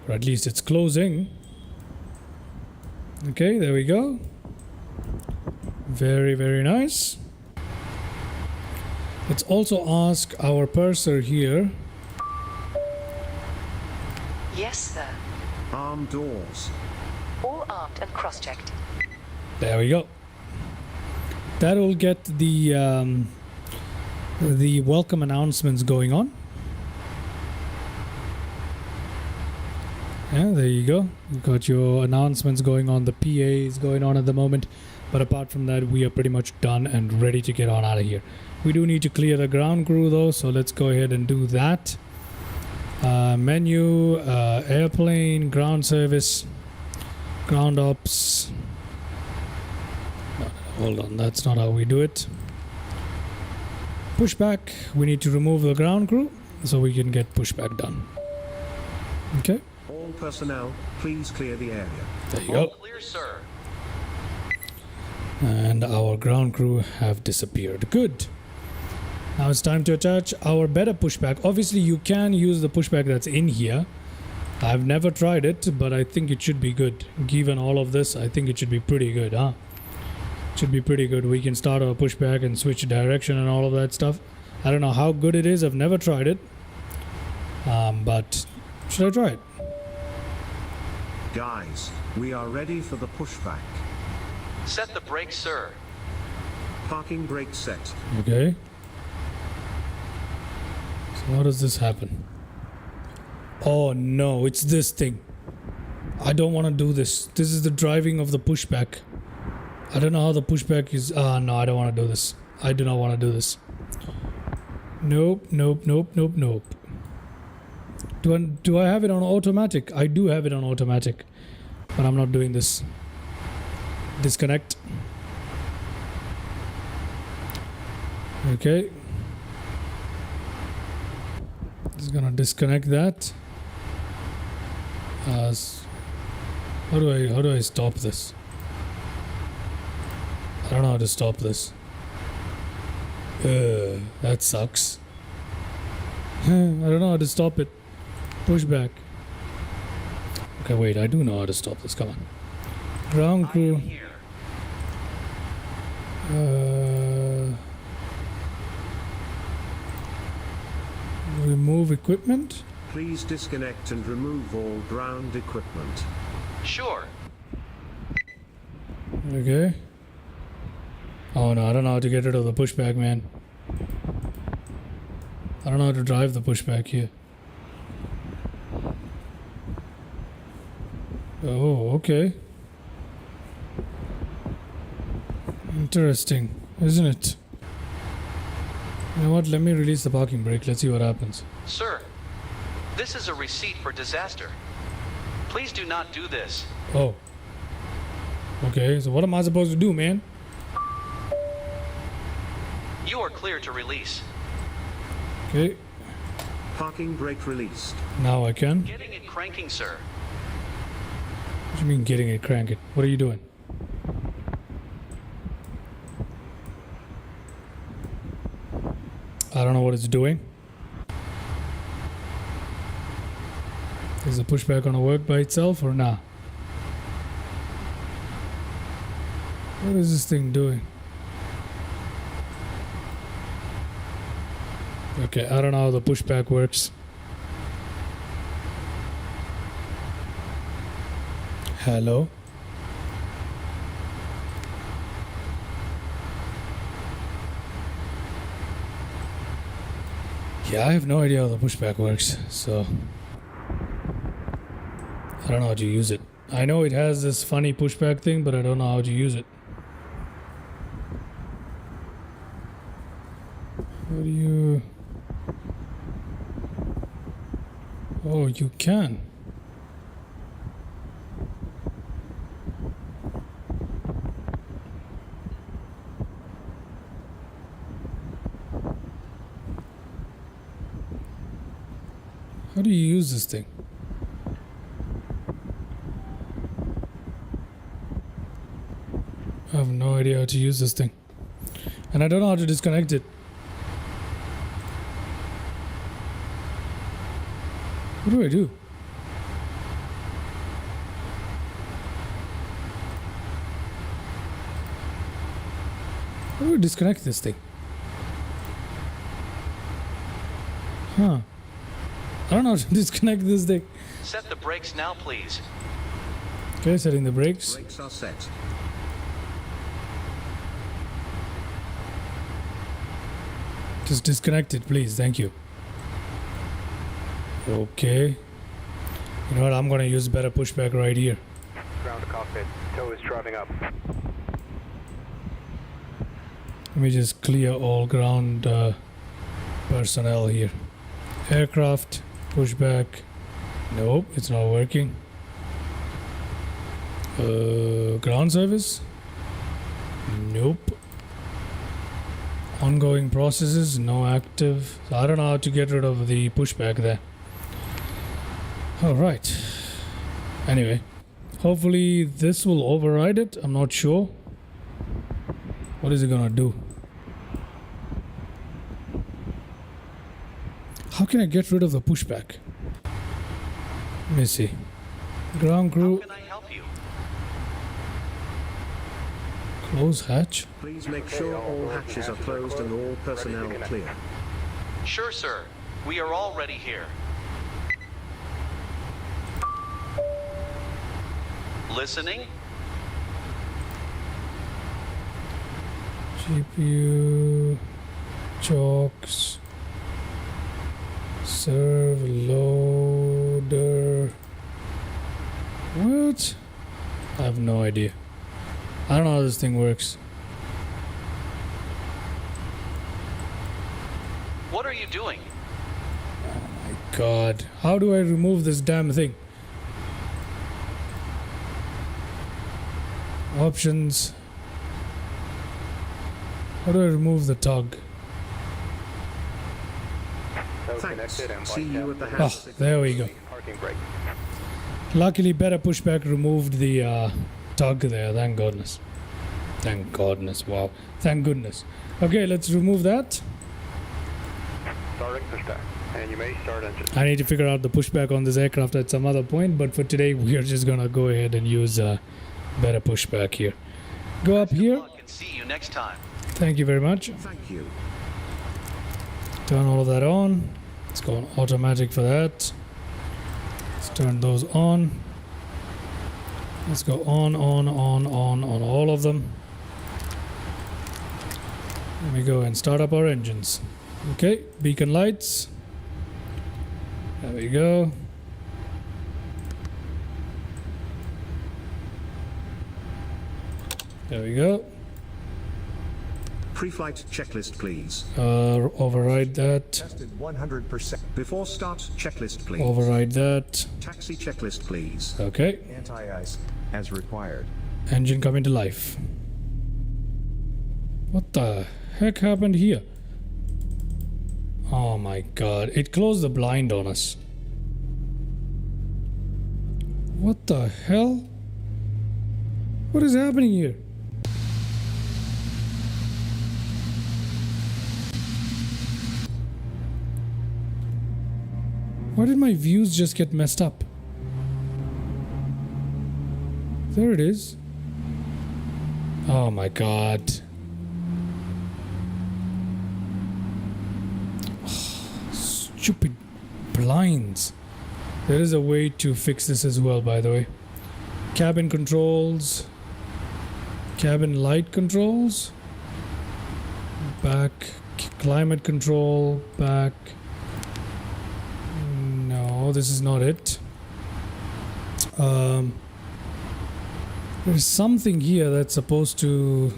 Or at least it's closing. Okay, there we go. Very, very nice. Let's also ask our purser here. Yes, sir. Armed doors. All armed and cross-checked. There we go. That'll get the welcome announcements going on. Yeah, there you go. You've got your announcements going on. The PA is going on at the moment. But apart from that, we are pretty much done and ready to get on out of here. We do need to clear the ground crew though, so let's go ahead and do that. Menu, airplane, ground service, ground ops. No, hold on, that's not how we do it. Pushback, we need to remove the ground crew so we can get pushback done. Okay. All personnel, please clear the area. There you All go. clear, sir. And our ground crew have disappeared. Good. Now it's time to attach our better pushback. Obviously, you can use the pushback that's in here. I've never tried it, but I think it should be good. Given all of this, I think it should be pretty good, huh? It should be pretty good. We can start our pushback and switch direction and all of that stuff. I don't know how good it is. I've never tried it. But should I try it? Guys, we are ready for the pushback. Set the brakes, sir. Parking brake set. Okay. So how does this happen? Oh no, it's this thing. I don't want to do this. This is the driving of the pushback. I don't know how the pushback is. No, I don't want to do this. I do not want to do this. Nope, nope, nope, nope, nope. Do I have it on automatic? I do have it on automatic. But I'm not doing this. Disconnect. Okay. Just gonna disconnect that. How do I stop this? I don't know how to stop this. That sucks. I don't know how to stop it. Pushback. Okay, wait, I do know how to stop this. Come on. Ground crew. Here. Remove equipment. Please disconnect and remove all ground equipment. Sure. Okay. Oh no, I don't know how to get rid of the pushback, man. I don't know how to drive the pushback here. Oh, okay. Interesting, isn't it? You know what? Let me release the parking brake. Let's see what happens. Sir, this is a receipt for disaster. Please do not do this. Oh. Okay, so what am I supposed to do, man? You are clear to release. Okay, Parking brake released. now I can. Getting it cranking, sir. What do you mean getting it cranking? What are you doing? I don't know what it's doing. Is the pushback gonna work by itself or not? What is this thing doing? Okay, I don't know how the pushback works. Hello? Yeah, I have no idea how the pushback works, so I don't know how to use it. I know it has this funny pushback thing, but I don't know how to use it. How do you... Oh, you can. How do you use this thing? I have no idea how to use this thing. And I don't know how to disconnect it. What do I do? How do I disconnect this thing? Huh. I don't know how to disconnect this thing. Set the brakes now, please. Okay, setting the brakes. Brakes are set. Just disconnect it, please. Thank you. Okay. You know what? I'm gonna use better pushback right here. Ground to cockpit. Tow is driving up. Let me just clear all ground personnel here. Aircraft, pushback. Nope, it's not working. Ground service? Nope. Ongoing processes, no active. So I don't know how to get rid of the pushback there. Alright. Anyway, hopefully this will override it. I'm not sure. What is it gonna do? How can I get rid of the pushback? Let me see. Ground How crew, can I help you? close hatch. Please make sure all hatches are closed and all personnel clear. Sure, sir. We are already here. Listening? GPU, chokes, serve loader. What? I have no idea. I don't know how this thing works. What are you doing? God, how do I remove this damn thing? Options. How do I remove the tug? Tow Thanks. connected and See flight you down. at the Oh, house. there we go. Parking brake. Luckily, better pushback removed the tug there. Thank goodness. Thank goodness. Wow. Thank goodness. Okay, let's remove that. Starting pushback. And you may start engine. I need to figure out the pushback on this aircraft at some other point, but for today, we are just gonna go ahead and use better pushback here. Go up here. Good luck and see you next time. Thank you very much. Thank you. Turn all of that on. Let's go on automatic for that. Let's turn those on. Let's go on all of them. Let me go and start up our engines. Okay, beacon lights. There we go. There we go. Pre-flight checklist, please. Override that. Tested 100%. Before start, checklist, please. Override that. Taxi checklist, please. Okay. Anti-ice as required. Engine coming to life. What the heck happened here? Oh my god. It closed the blind on us. What the hell? What is happening here? Why did my views just get messed up? There it is. Oh my god. Stupid blinds. There is a way to fix this as well, by the way. Cabin controls. Cabin light controls. Back. Climate control. Back. No, this is not it. There's something here that's supposed to...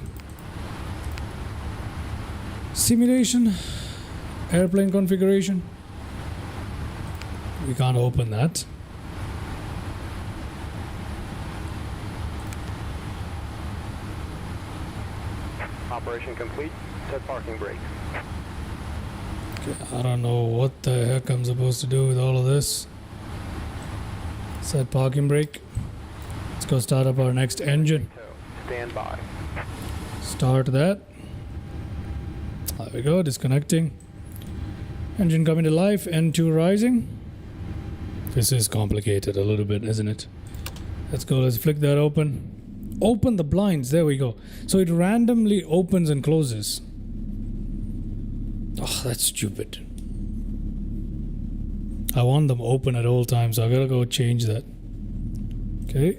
Simulation. Airplane configuration. We can't open that. Operation complete. Set parking brake. Okay, I don't know what the heck I'm supposed to do with all of this. Set parking brake. Let's go start up our next engine. Stand by. Start that. There we go, disconnecting. Engine coming to life, N2 rising. This is complicated a little bit, isn't it? Let's go, let's flick that open. Open the blinds, there we go. So it randomly opens and closes. Oh, that's stupid. I want them open at all times, so I gotta go change that. Okay.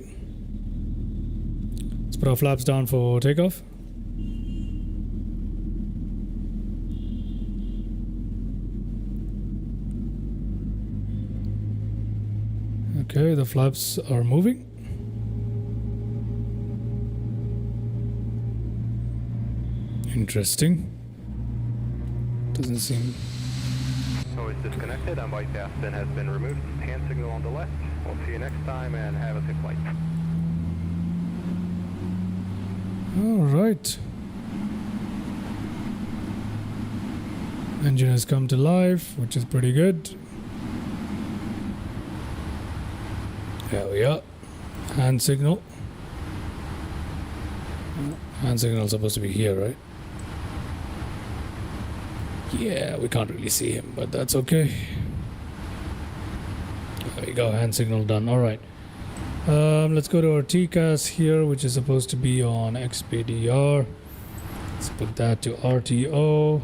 Let's put our flaps down for takeoff. Okay, the flaps are moving. Interesting. Doesn't seem... So it's disconnected and bypass pin has been removed. Hand signal on the left. We'll see you next time and have a safe flight. Alright. Engine has come to life, which is pretty good. There we are. Hand signal. Hand signal is supposed to be here, right? Yeah, we can't really see him, but that's okay. There we go, hand signal done. Alright. Let's go to our TCAS here, which is supposed to be on XPDR. Let's put that to RTO.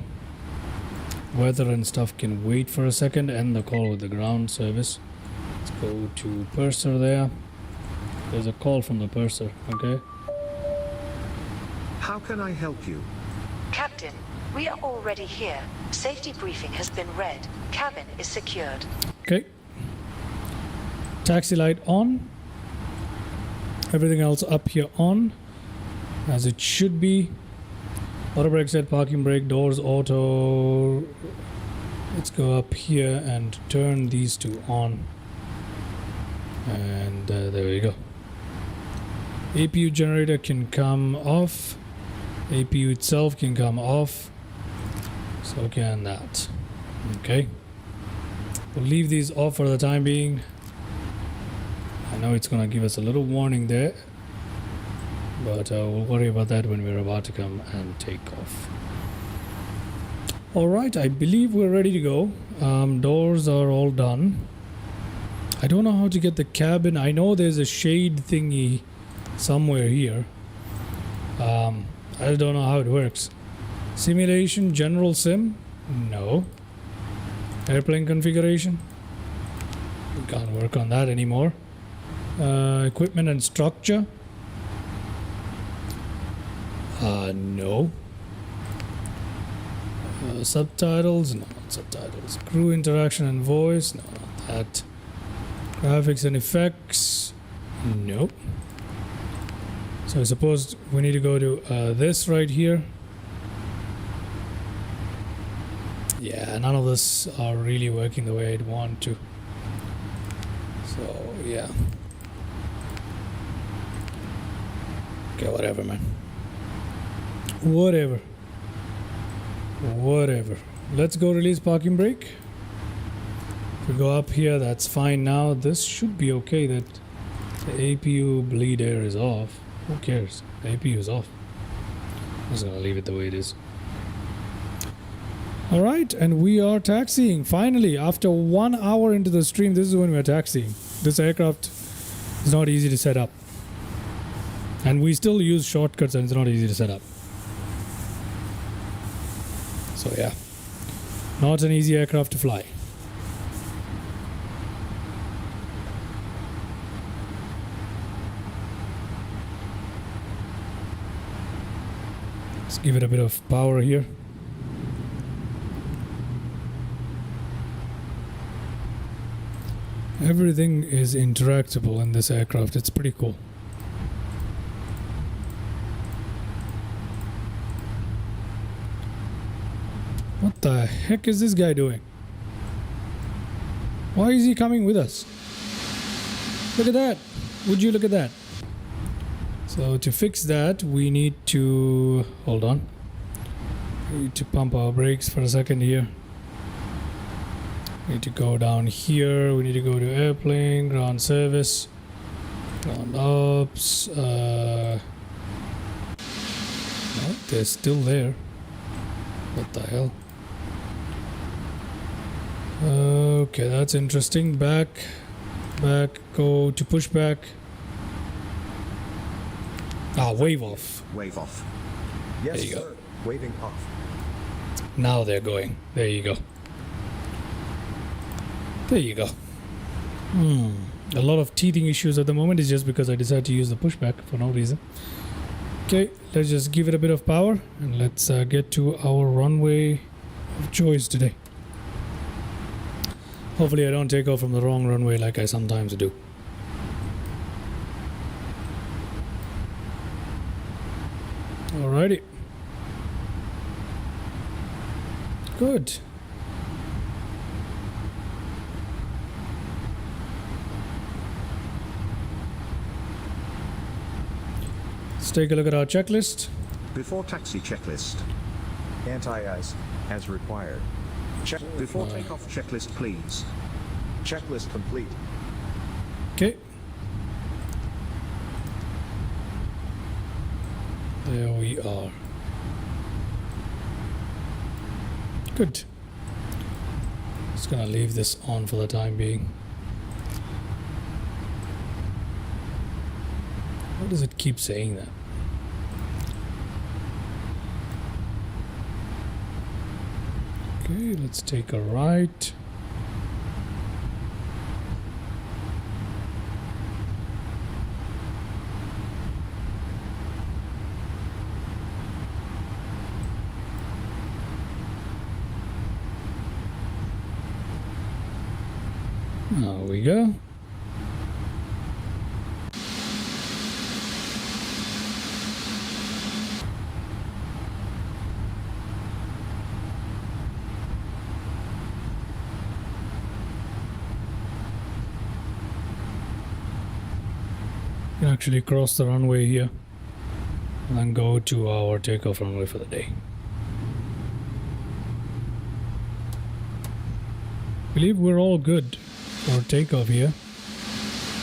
Weather and stuff can wait for a second. End the call with the ground service. Let's go to purser there. There's a call from the purser, okay? How can I help you? Captain, we are already here. Safety briefing has been read. Cabin is secured. Okay. Taxi light on. Everything else up here on, as it should be. Auto brake set, parking brake, doors auto. Let's go up here and turn these two on. And there we go. APU generator can come off. APU itself can come off. So can that. Okay. We'll leave these off for the time being. I know it's gonna give us a little warning there, but we'll worry about that when we're about to come and take off. Alright, I believe we're ready to go. Doors are all done. I don't know how to get the cabin. I know there's a shade thingy somewhere here. I don't know how it works. Simulation, general sim? No. Airplane configuration? We can't work on that anymore. Equipment and structure? No. Subtitles? No, not subtitles. Crew interaction and voice? No, not that. Graphics and effects? Nope. So I suppose we need to go to this right here. Yeah, none of this are really working the way I'd want to. So, yeah. Okay, whatever, man. Whatever. Let's go release parking brake. If we go up here, that's fine now. This should be okay that the APU bleed air is off. Who cares? The APU is off. I'm just gonna leave it the way it is. Alright, and we are taxiing. Finally, after 1 hour into the stream, this is when we're taxiing. This aircraft is not easy to set up. And we still use shortcuts and it's not easy to set up. So yeah, not an easy aircraft to fly. Let's give it a bit of power here. Everything is interactable in this aircraft. It's pretty cool. What the heck is this guy doing? Why is he coming with us? Look at that. Would you look at that? So to fix that, we need to... Hold on. We need to pump our brakes for a second here. We need to go down here. We need to go to airplane, ground service, ground ops. No, they're still there. What the hell? Okay, that's interesting. Back, go to pushback. Ah, wave off. Wave off. Yes, There you go. sir. Waving off. Now they're going. There you go. There you go. A lot of teething issues at the moment is just because I decided to use the pushback for no reason. Okay, let's just give it a bit of power and let's get to our runway of choice today. Hopefully I don't take off from the wrong runway like I sometimes do. Alrighty. Good. Let's take a look at our checklist. Before taxi checklist. Anti-ice, as required. Before takeoff checklist, please. Checklist complete. Okay. There we are. Good. Just gonna leave this on for the time being. Why does it keep saying that? Okay, let's take a right. There we go. You can actually cross the runway here and then go to our takeoff runway for the day. I believe we're all good for takeoff here.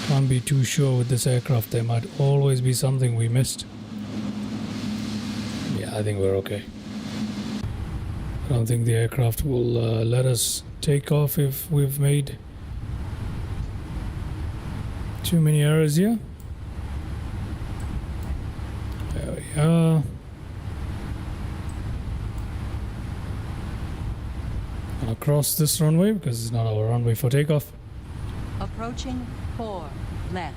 Can't be too sure with this aircraft. There might always be something we missed. Yeah, I think we're okay. I don't think the aircraft will let us take off if we've made too many errors here. There we are. Across this runway because it's not our runway for takeoff. Approaching 4 left.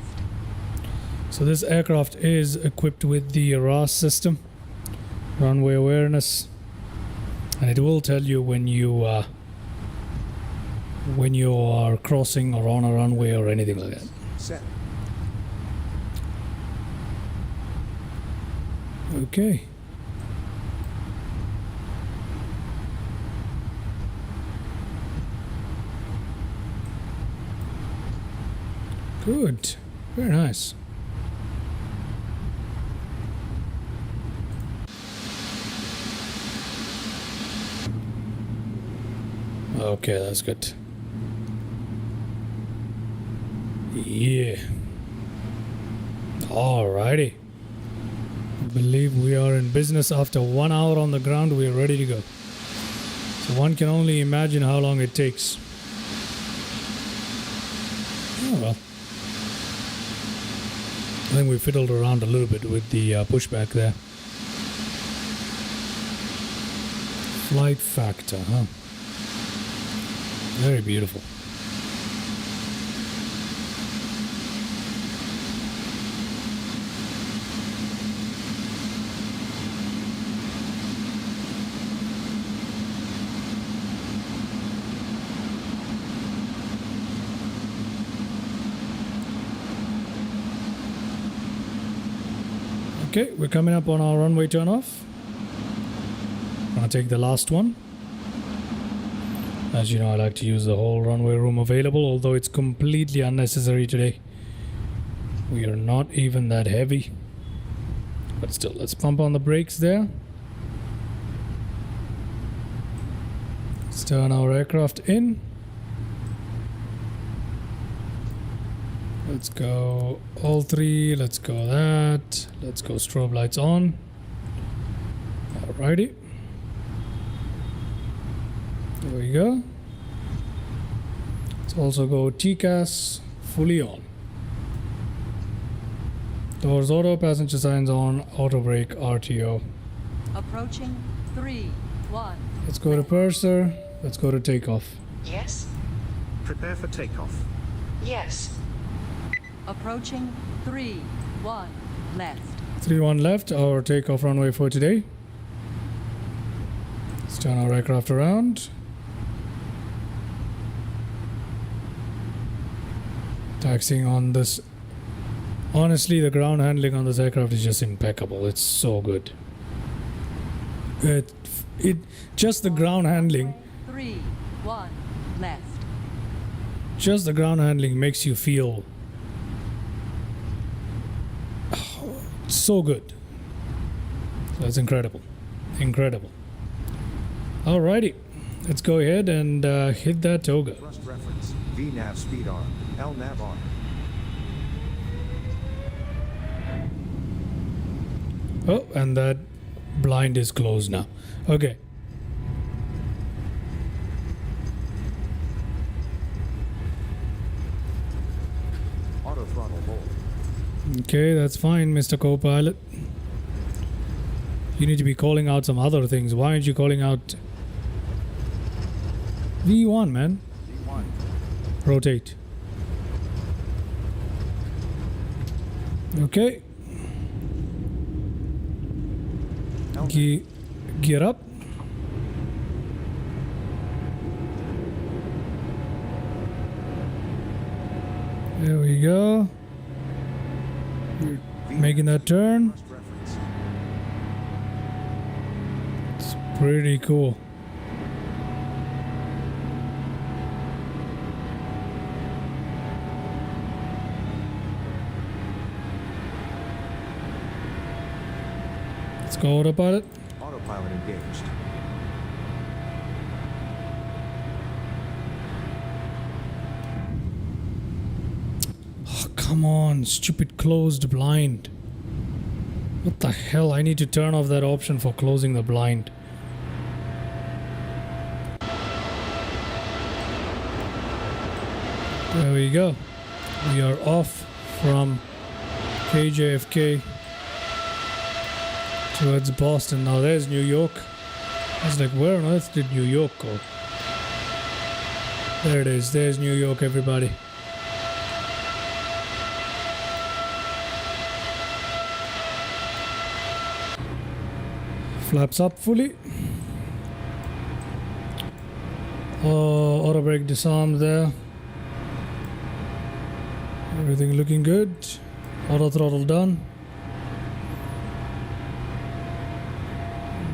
So this aircraft is equipped with the RAS system, runway awareness, and it will tell you when you are crossing or on a runway or anything like that. Set. Okay. Good. Very nice. Okay, that's good. Yeah. Alrighty. I believe we are in business. After 1 hour on the ground, we are ready to go. So one can only imagine how long it takes. Oh well. I think we fiddled around a little bit with the pushback there. FlightFactor, huh? Very beautiful. Okay, we're coming up on our runway turnoff. Gonna take the last one. As you know, I like to use the whole runway room available, although it's completely unnecessary today. We are not even that heavy. But still, let's pump on the brakes there. Let's turn our aircraft in. Let's go all three. Let's go that. Let's go strobe lights on. Alrighty. There we go. Let's also go TCAS fully on. Doors auto, passenger signs on, auto brake, RTO. Approaching 3, 1. Let's go to purser. Let's go to takeoff. Yes? Prepare for takeoff. Yes. Approaching 3, 1. Left. 3-1 left, our takeoff runway for today. Let's turn our aircraft around. Taxiing on this. Honestly, the ground handling on this aircraft is just impeccable. It's so good. It just the ground handling. 3, 1. Left. Just the ground handling makes you feel so good. That's incredible. Incredible. Alrighty. Let's go ahead and hit that toga. Thrust reference. VNAV speed arm. LNAV on. Oh, and that blind is closed now. Okay. Auto throttle hold. Okay, that's fine, Mr. Co-pilot. You need to be calling out some other things. Why aren't you calling out V1, man? V1. Rotate. Okay. Gear up. There we go. We're making that turn. Thrust reference. It's pretty cool. Let's go autopilot. Autopilot engaged. Oh, come on, stupid closed blind. What the hell? I need to turn off that option for closing the blind. There we go. We are off from KJFK towards Boston. Now there's New York. I was like, where on earth did New York go? There it is. There's New York, everybody. Flaps up fully. Auto brake disarmed there. Everything looking good. Auto throttle done.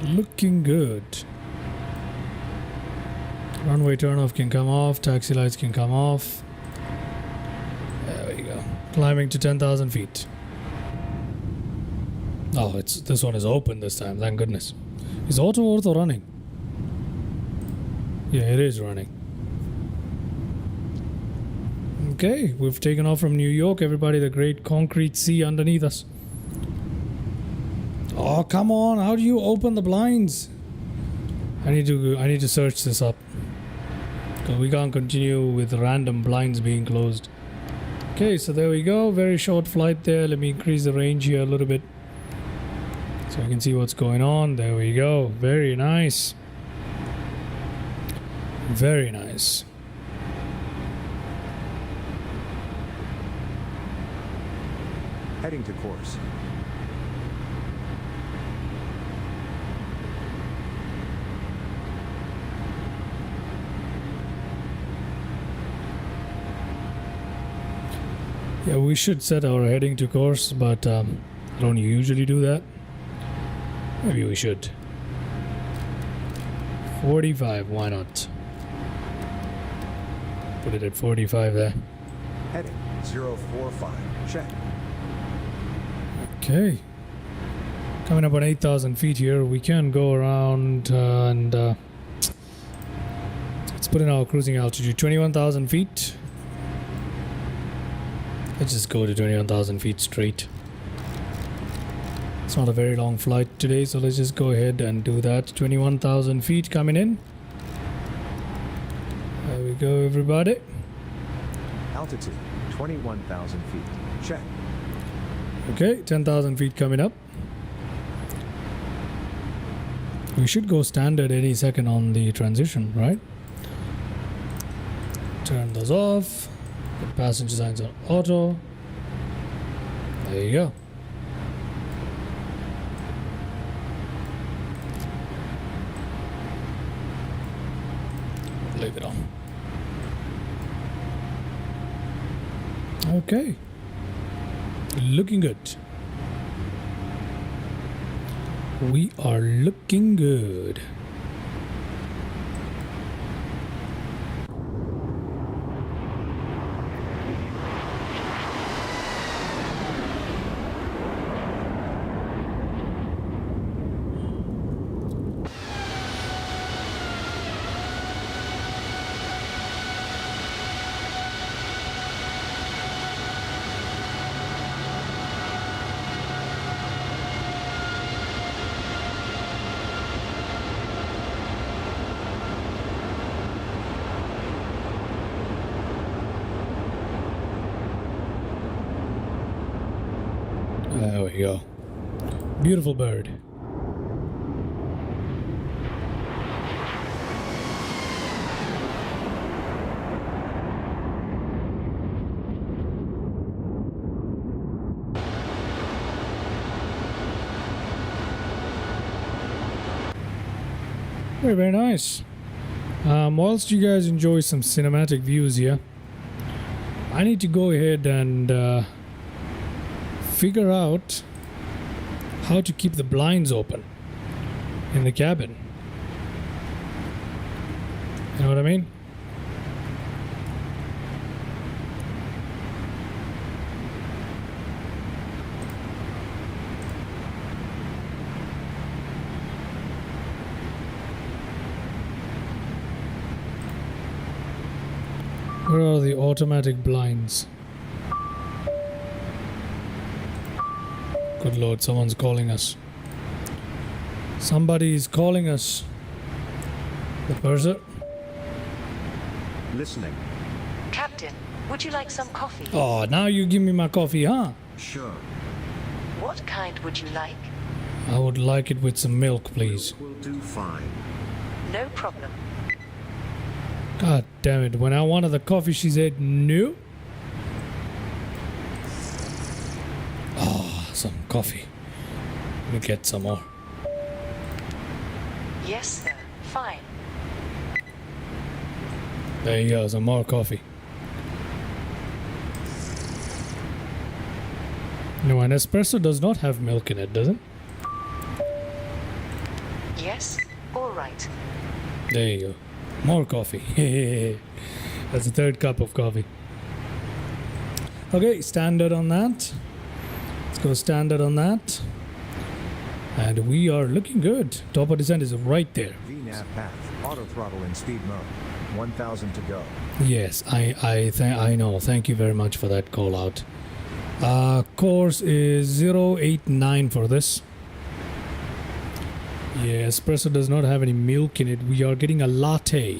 Looking good. Runway turnoff can come off. Taxi lights can come off. There we go. Climbing to 10,000 feet. Oh, this one is open this time. Thank goodness. Is AutoOrtho running? Yeah, it is running. Okay, we've taken off from New York. Everybody, the great concrete sea underneath us. Oh, come on. How do you open the blinds? I need to search this up. Because we can't continue with random blinds being closed. Okay, so there we go. Very short flight there. Let me increase the range here a little bit, so you can see what's going on. There we go. Very nice. Very nice. Heading to course. Yeah, we should set our heading to course, but I don't usually do that. Maybe we should. 45, why not? Put it at 45 there. Heading 045. Check. Okay. Coming up on 8,000 feet here. We can go around and let's put in our cruising altitude. 21,000 feet. Let's just go to 21,000 feet straight. It's not a very long flight today, so let's just go ahead and do that. 21,000 feet coming in. There we go, everybody. Altitude 21,000 feet. Check. Okay, 10,000 feet coming up. We should go standard any second on the transition, right? Turn those off. The passenger signs on auto. There you go. Leave it on. Okay. Looking good. We are looking good. There we go. Beautiful bird. Very, very nice. Whilst you guys enjoy some cinematic views here, I need to go ahead and figure out how to keep the blinds open in the cabin. You know what I mean? Where are the automatic blinds? Good Lord, someone's calling us. Somebody is calling us. The purser? Listening. Captain, would you like some coffee? Oh, now you give me my coffee, huh? Sure. What kind would you like? I would like it with some milk, please. Will do fine. No problem. God damn it. When I wanted the coffee, she said no. Oh, some coffee. Let me get some more. Yes, sir. Fine. There you go, some more coffee. No, an espresso does not have milk in it, does it? Yes? All right. There you go. More coffee. That's the third cup of coffee. Okay, standard on that. Let's go standard on that. And we are looking good. Top of descent is right there. VNAV path. Auto throttle in speed mode. 1,000 to go. Yes, I know. Thank you very much for that call out. Course is 089 for this. Yeah, espresso does not have any milk in it. We are getting a latte.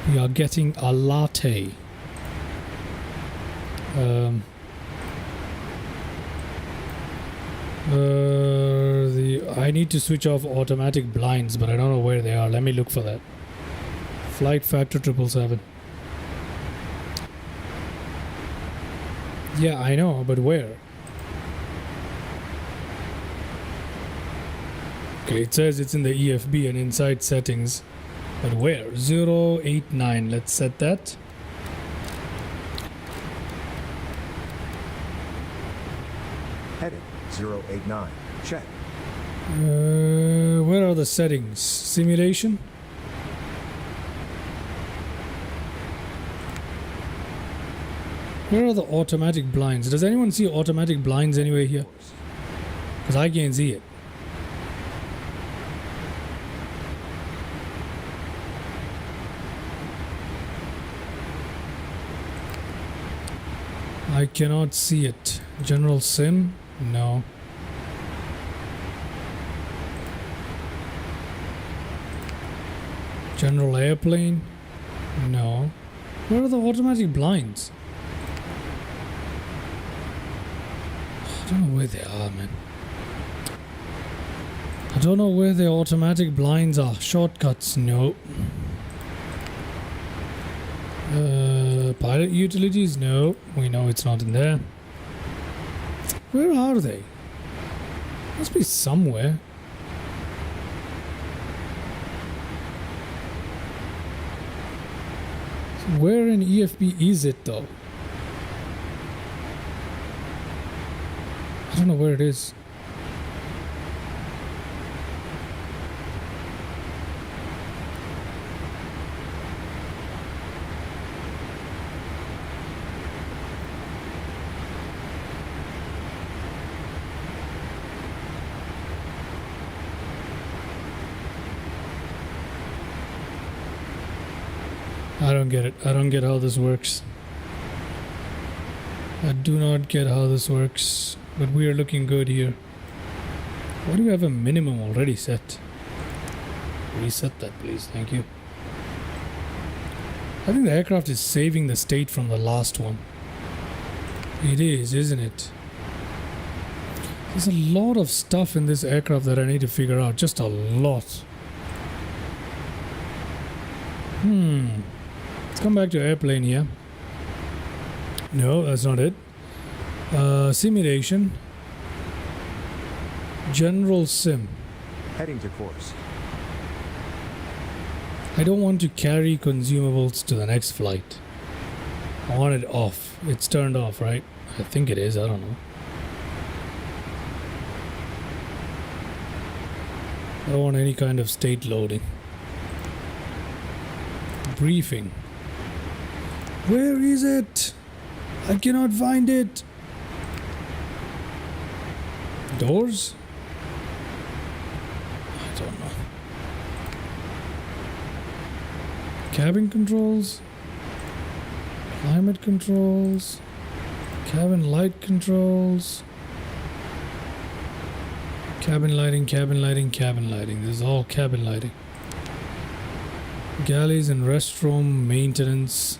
We are getting a latte. I need to switch off automatic blinds, but I don't know where they are. Let me look for that. FlightFactor 777. Yeah, I know, but where? Okay, it says it's in the EFB and inside settings. But where? 089. Let's set that. Heading 089. Check. Where are the settings? Simulation? Where are the automatic blinds? Does anyone see automatic blinds anywhere here? Because I can't see it. I cannot see it. General sim? No. General airplane? No. Where are the automatic blinds? I don't know where they are, man. I don't know where the automatic blinds are. Shortcuts? No. Pilot utilities? No. We know it's not in there. Where are they? Must be somewhere. Where in EFB is it though? I don't know where it is. I don't get it. I don't get how this works. I do not get how this works. But we are looking good here. Why do you have a minimum already set? Reset that, please. Thank you. I think the aircraft is saving the state from the last one. It is, isn't it? There's a lot of stuff in this aircraft that I need to figure out. Just a lot. Let's come back to airplane here. No, that's not it. Simulation. General sim. Heading to course. I don't want to carry consumables to the next flight. I want it off. It's turned off, right? I think it is. I don't know. I don't want any kind of state loading. Briefing. Where is it? I cannot find it. Doors? I don't know. Cabin controls? Climate controls? Cabin light controls? Cabin lighting, cabin lighting, cabin lighting. This is all cabin lighting. Galleys and restroom maintenance.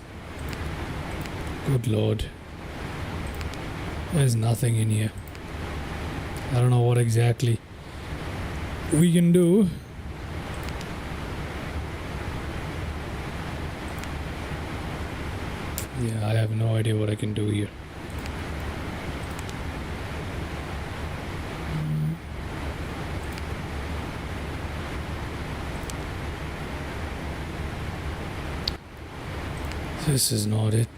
Good lord. There's nothing in here. I don't know what exactly we can do. Yeah, I have no idea what I can do here. This is not it.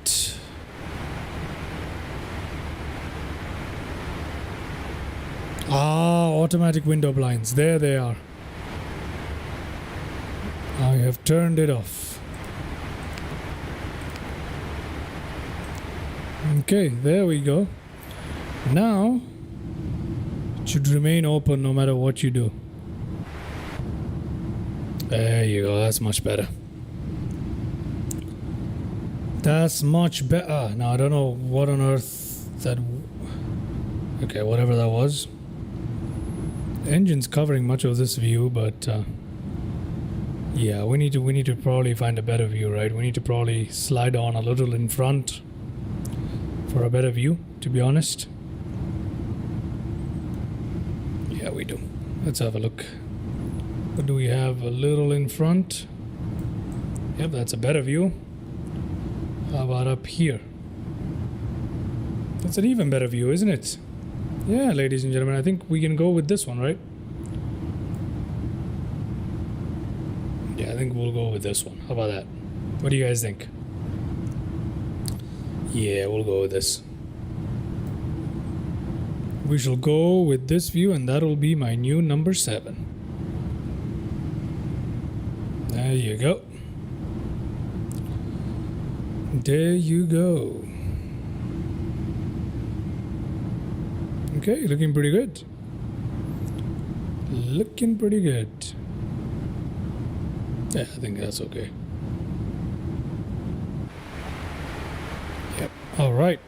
Ah, automatic window blinds. There they are. I have turned it off. Okay, there we go. Now, it should remain open no matter what you do. There you go. That's much better. That's much better. Now, I don't know what on earth that... Okay, whatever that was. The engine's covering much of this view, but... yeah, we need to probably find a better view, right? We need to probably slide on a little in front for a better view, to be honest. Yeah, we do. Let's have a look. What do we have? A little in front. Yep, that's a better view. How about up here? That's an even better view, isn't it? Yeah, ladies and gentlemen, I think we can go with this one, right? Yeah, I think we'll go with this one. How about that? What do you guys think? Yeah, we'll go with this. We shall go with this view, and that will be my new number 7. There you go. There you go. Okay, looking pretty good. Looking pretty good. Yeah, I think that's okay. Yep. All right.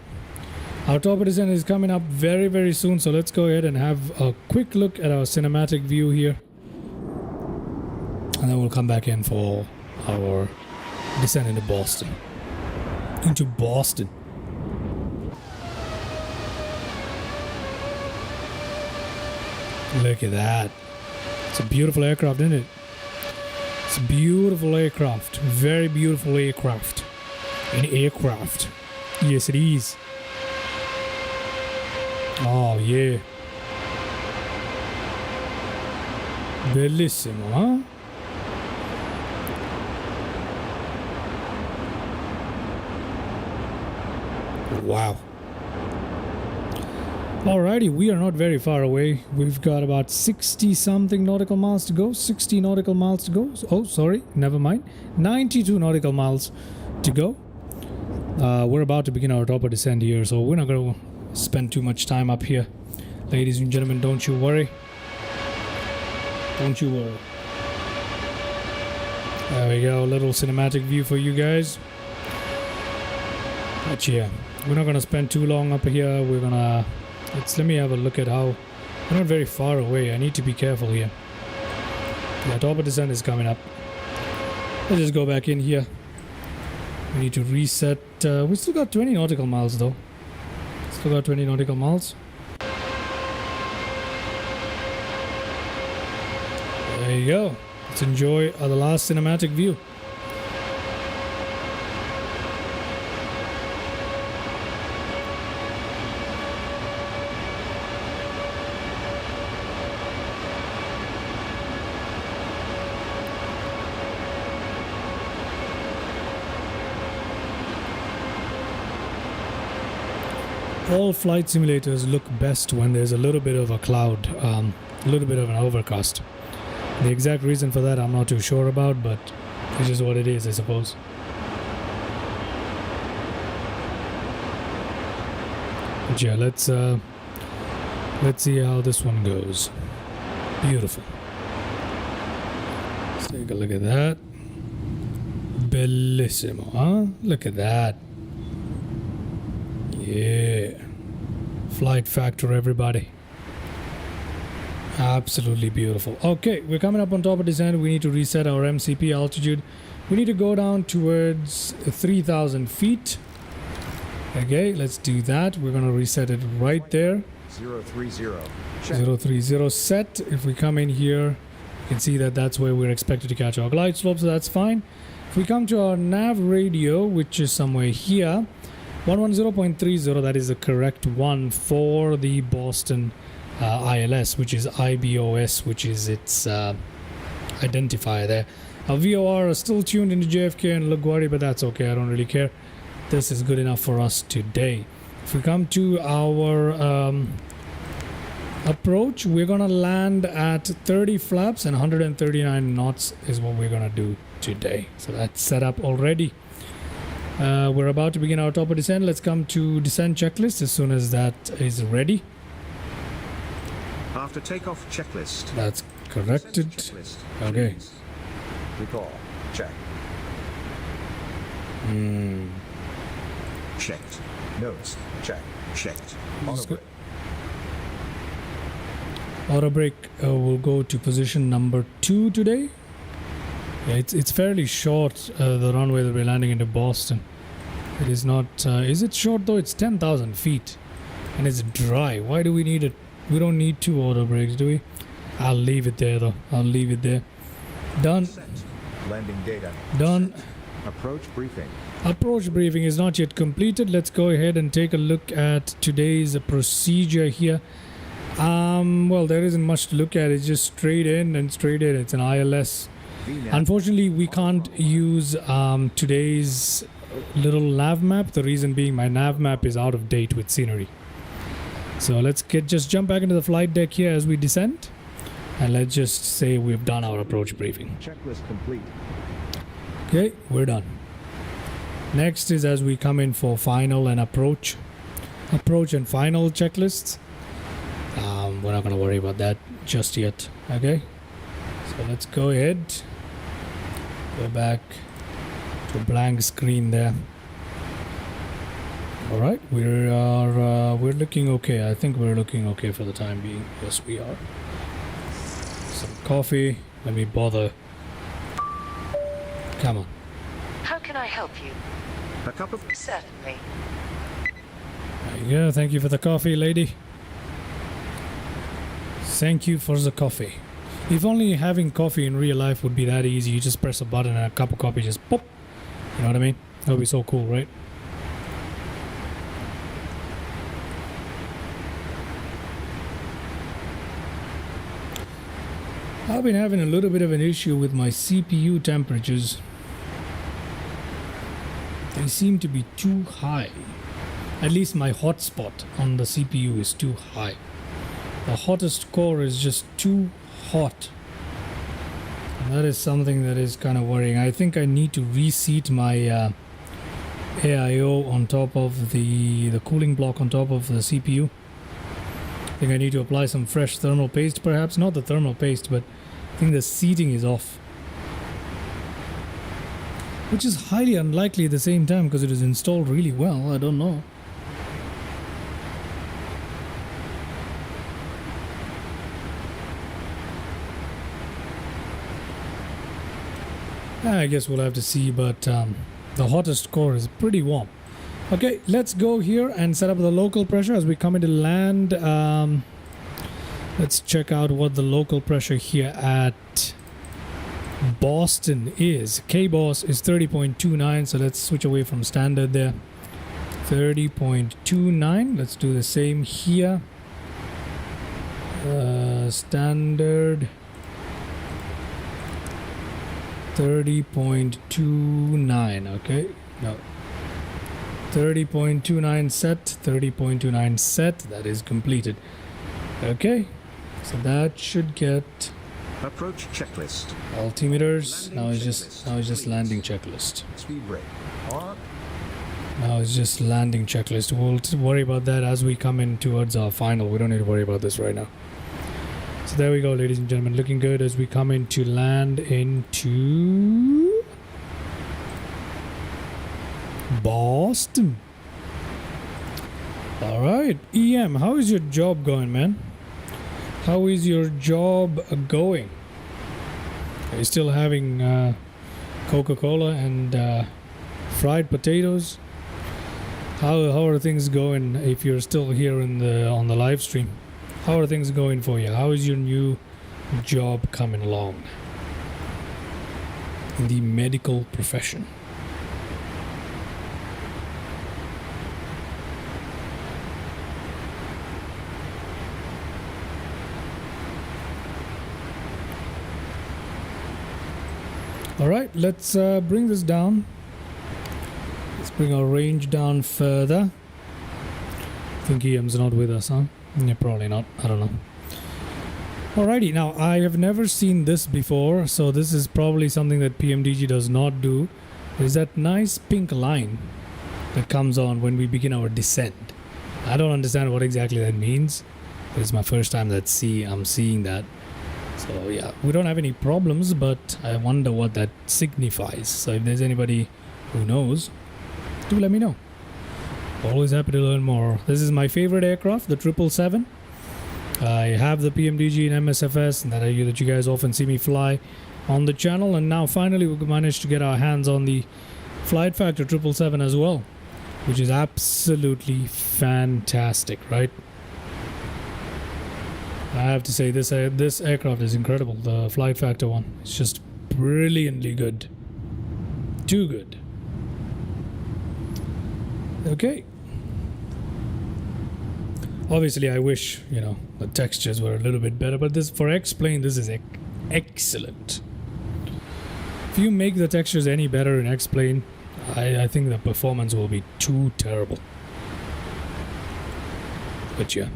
Our top descent is coming up very, very soon. So let's go ahead and have a quick look at our cinematic view here. And then we'll come back in for our descent into Boston. Into Boston. Look at that. It's a beautiful aircraft, isn't it? It's a beautiful aircraft. Very beautiful aircraft. An aircraft. Yes, it is. Oh, yeah. Bellissimo, huh? Wow. Alrighty, we are not very far away. We've got about 60 something nautical miles to go. 60 nautical miles to go. Oh, sorry, never mind. 92 nautical miles to go. We're about to begin our top of descent here, so we're not going to spend too much time up here. Ladies and gentlemen, don't you worry. Don't you worry. There we go, a little cinematic view for you guys. But yeah, we're not going to spend too long up here. We're going to... let me have a look at how... We're not very far away. I need to be careful here. Yeah, top of descent is coming up. Let's just go back in here. We need to reset. We still got 20 nautical miles though. Still got 20 nautical miles. There you go. Let's enjoy the last cinematic view. All flight simulators look best when there's a little bit of a cloud, a little bit of an overcast. The exact reason for that I'm not too sure about, but it's just what it is, I suppose. But yeah, let's see how this one goes. Beautiful. Let's take a look at that. Bellissimo, huh? Look at that. Yeah. FlightFactor, everybody. Absolutely beautiful. Okay, we're coming up on top of descent. We need to reset our MCP altitude. We need to go down towards 3,000 feet. Okay, let's do that. We're going to reset it right there. 030. 030 set. If we come in here, you can see that that's where we're expected to catch our glide slope, so that's fine. If we come to our nav radio, which is somewhere here, 110.30, that is the correct one for the Boston ILS, which is IBOS, which is its identifier there. Our VOR are still tuned into JFK and LaGuardia, but that's okay, I don't really care. This is good enough for us today. If we come to our approach, we're gonna land at 30 flaps and 139 knots is what we're gonna do today. So that's set up already. We're about to begin our top of descent. Let's come to descent checklist as soon as that is ready. After takeoff checklist. That's corrected. Checklist, Okay. please. Recall. Check. Checked. Notes. Check. Checked. Let's go. Auto Auto brake will go to position number 2 today. Yeah, it's fairly short, the runway that we're landing into Boston. It is not... is it short though? It's 10,000 feet. And it's dry. Why do we need it? We don't need 2 auto brakes, do we? I'll leave it there though. I'll leave it there. Done. Set. Landing data. Done. Approach briefing. Approach briefing is not yet completed. Let's go ahead and take a look at today's procedure here. Well, there isn't much to look at. It's just straight in and straight in. It's an ILS. Unfortunately, we can't use today's little nav map. The reason being my nav map is out of date with scenery. So let's just jump back into the flight deck here as we descend. And let's just say we've done our approach briefing. Checklist complete. Okay, we're done. Next is as we come in for final and approach and final checklists. We're not going to worry about that just yet. Okay, so let's go ahead, go back to a blank screen there. All right, we're looking okay. I think we're looking okay for the time being. Yes, we are. Some coffee. Let me bother. Come on. How can I help you? A cup of... Certainly. There you go. Thank you for the coffee, lady. Thank you for the coffee. If only having coffee in real life would be that easy. You just press a button and a cup of coffee just pop. You know what I mean? That would be so cool, right? I've been having a little bit of an issue with my CPU temperatures. They seem to be too high. At least my hotspot on the CPU is too high. The hottest core is just too hot. And that is something that is kind of worrying. I think I need to reseat my AIO on top of the cooling block on top of the CPU. I think I need to apply some fresh thermal paste, perhaps. Not the thermal paste, but I think the seating is off. Which is highly unlikely at the same time because it is installed really well. I don't know. I guess we'll have to see, but the hottest core is pretty warm. Okay, let's go here and set up the local pressure as we come into land. Let's check out what the local pressure here at Boston is. KBOS is 30.29, so let's switch away from standard there. 30.29. Let's do the same here. Standard 30.29. Okay, no. 30.29 set, 30.29 set. That is completed. Okay, so that should get Approach checklist. altimeters. Landing Now it's checklist, just please. landing checklist. Speed brake. On. Now it's just landing checklist. We'll worry about that as we come in towards our final. We don't need to worry about this right now. So there we go, ladies and gentlemen. Looking good as we come in to land into Boston. All right, EM, how is your job going, man? How is your job going? Are you still having Coca-Cola and fried potatoes? How are things going if you're still here on the live stream? How are things going for you? How is your new job coming along in the medical profession? All right, let's bring this down. Let's bring our range down further. I think EM's not with us, huh? Yeah, probably not. I don't know. Alrighty, now I have never seen this before, so this is probably something that PMDG does not do. There's that nice pink line that comes on when we begin our descent. I don't understand what exactly that means, but it's my first time I'm seeing that. So yeah, we don't have any problems, but I wonder what that signifies. So if there's anybody who knows, do let me know. Always happy to learn more. This is my favorite aircraft, the 777. I have the PMDG and MSFS that you guys often see me fly on the channel, and now finally we managed to get our hands on the FlightFactor 777 as well, which is absolutely fantastic, right? I have to say this aircraft is incredible. The FlightFactor one, it's just brilliantly good, too good. Okay. Obviously, I wish, the textures were a little bit better, but this for X-Plane, this is excellent. If you make the textures any better in X-Plane, I think the performance will be too terrible. But yeah.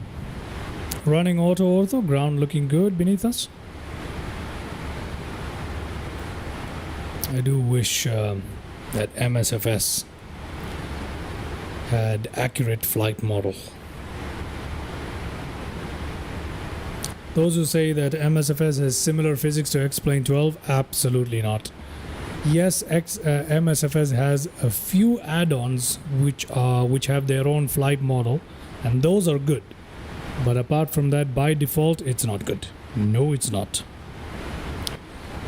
Running AutoOrtho, ground looking good beneath us. I do wish that MSFS had accurate flight model. Those who say that MSFS has similar physics to X-Plane 12, absolutely not. Yes, MSFS has a few add-ons which have their own flight model, and those are good. But apart from that, by default, it's not good. No, it's not.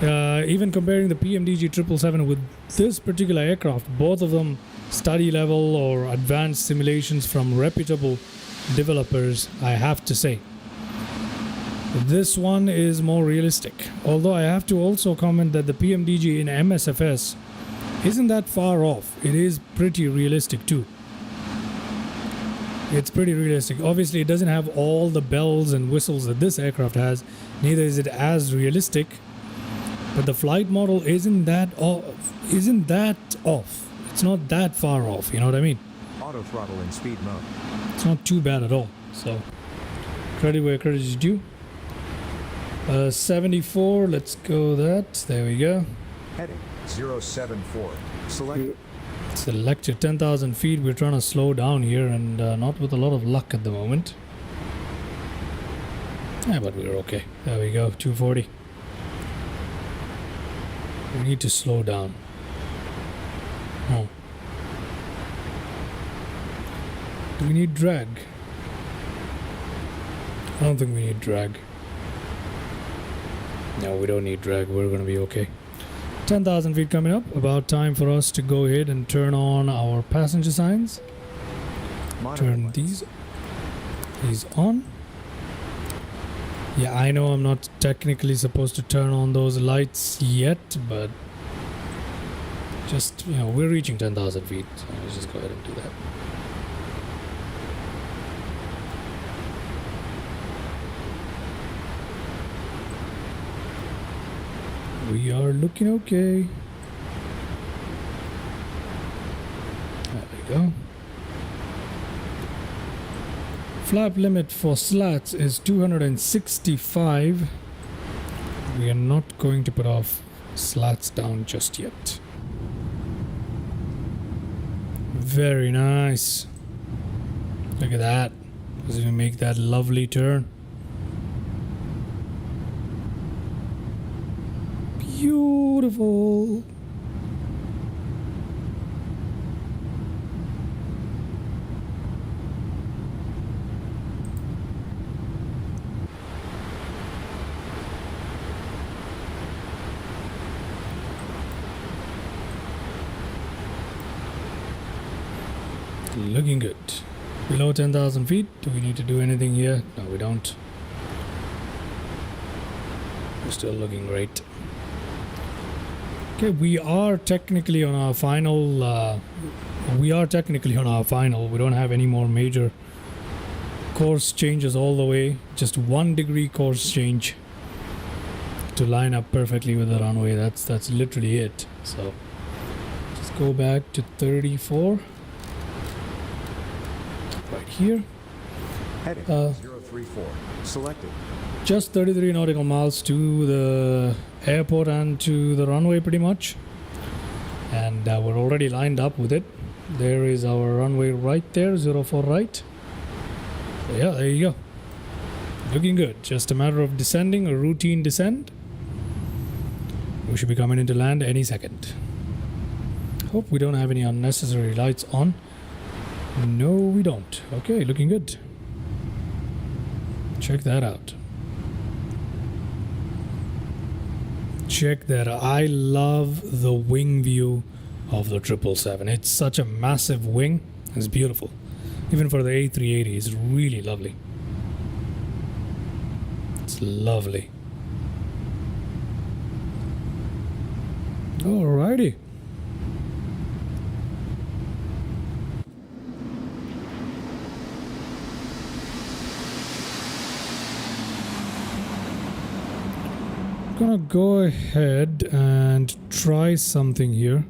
Even comparing the PMDG 777 with this particular aircraft, both of them study level or advanced simulations from reputable developers, I have to say. This one is more realistic. Although I have to also comment that the PMDG in MSFS isn't that far off. It is pretty realistic too. It's pretty realistic. Obviously, it doesn't have all the bells and whistles that this aircraft has. Neither is it as realistic. But the flight model isn't that off. It's not that far off. You know what I mean? Auto throttle in speed mode. It's not too bad at all. So, credit where credit is due. 74. Let's go that. There we go. Heading 074. Select. Selected 10,000 feet. We're trying to slow down here, and not with a lot of luck at the moment. Yeah, but we're okay. There we go. 240. We need to slow down. Oh. Do we need drag? I don't think we need drag. No, we don't need drag. We're going to be okay. 10,000 feet coming up. About time for us to go ahead and turn on our passenger signs. Turn these on. Yeah, I know I'm not technically supposed to turn on those lights yet, but just, we're reaching 10,000 feet. So let's just go ahead and do that. We are looking okay. There we go. Flap limit for slats is 265. We are not going to put our slats down just yet. Very nice. Look at that. As we make that lovely turn. Beautiful. Looking good. Below 10,000 feet. Do we need to do anything here? No, we don't. We're still looking great. Okay, we are technically on our final. We don't have any more major course changes all the way. Just 1 degree course change to line up perfectly with the runway. That's literally it. So just go back to 34. Right here. Heading 034. Selected. Just 33 nautical miles to the airport and to the runway pretty much. And we're already lined up with it. There is our runway right there, 04 right. So yeah, there you go. Looking good. Just a matter of descending, a routine descent. We should be coming into land any second. Hope we don't have any unnecessary lights on. No, we don't. Okay, looking good. Check that out. Check that out. I love the wing view of the 777. It's such a massive wing. It's beautiful. Even for the A380, it's really lovely. It's lovely. Alrighty. Gonna go ahead and try something here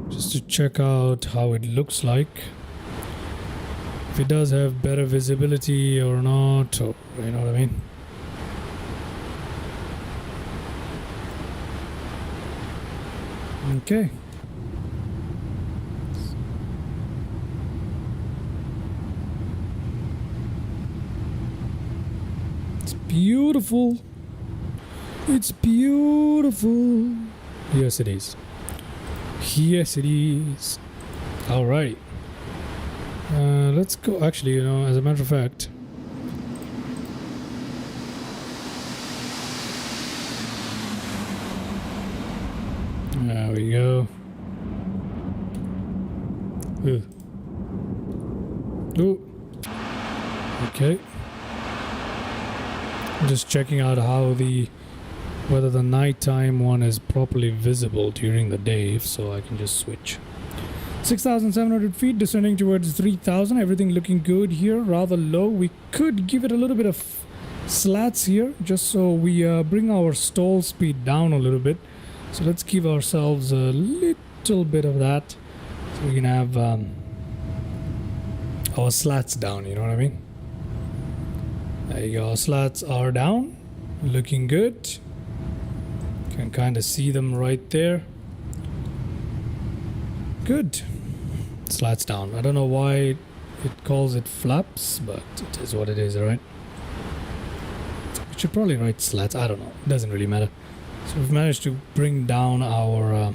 just to check out how it looks like, if it does have better visibility or not, or you know what I mean. Okay. beautiful. It's beautiful. Yes, it is. Yes, it is. Alright. Let's go. Actually, you know, as a matter of fact, there we go. Ooh. Ooh. Okay. I'm just checking out whether the nighttime one is properly visible during the day, so I can just switch. 6,700 feet, descending towards 3,000. Everything looking good here. Rather low. We could give it a little bit of slats here, just so we bring our stall speed down a little bit. So let's give ourselves a little bit of that, so we can have our slats down. You know what I mean? There you go. Our slats are down, looking good. You can kind of see them right there. Good. Slats down. I don't know why it calls it flaps, but it is what it is, right? We should probably write slats. I don't know. It doesn't really matter. So we've managed to bring down our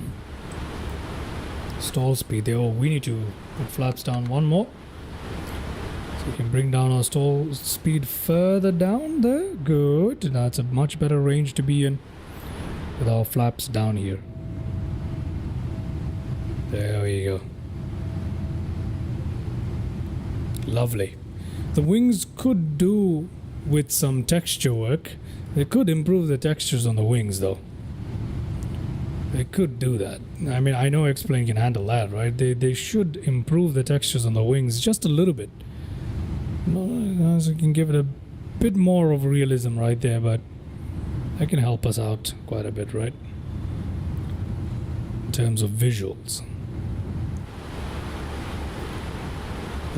stall speed there. Oh, we need to put flaps down one more. So we can bring down our stall speed further down there. Good. That's a much better range to be in with our flaps down here. There we go. Lovely. The wings could do with some texture work. They could improve the textures on the wings, though. They could do that. I mean, I know X-Plane can handle that, right? They should improve the textures on the wings just a little bit. So you can give it a bit more of realism right there, but that can help us out quite a bit, right? In terms of visuals.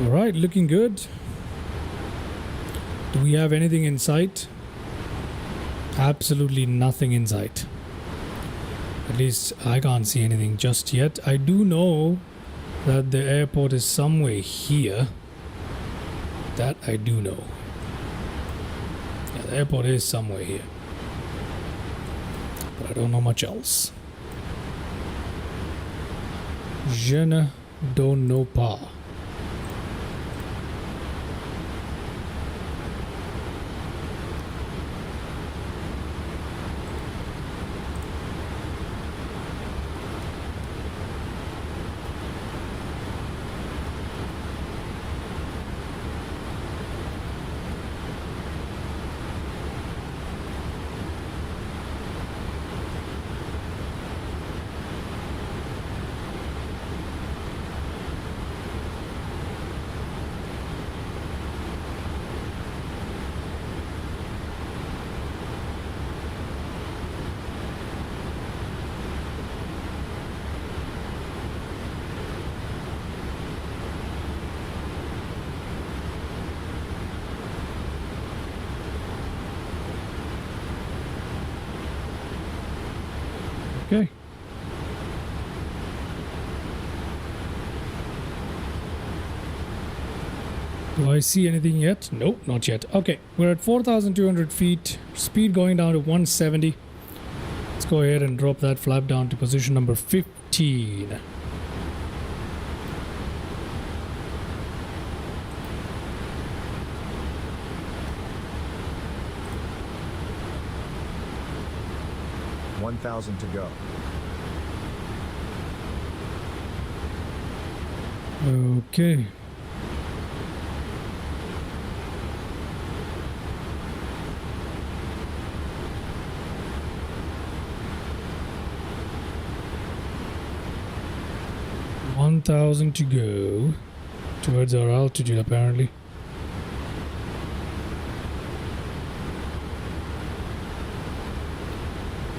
Alright, looking good. Do we have anything in sight? Absolutely nothing in sight. At least I can't see anything just yet. I do know that the airport is somewhere here. That I do know. Yeah, the airport is somewhere here. But I don't know much else. Je ne know pas. Okay. Do I see anything yet? Nope, not yet. Okay, we're at 4,200 feet. Speed going down to 170. Let's go ahead and drop that flap down to position number 15. $1,000 to go. Okay. $1,000 to go towards our altitude, apparently.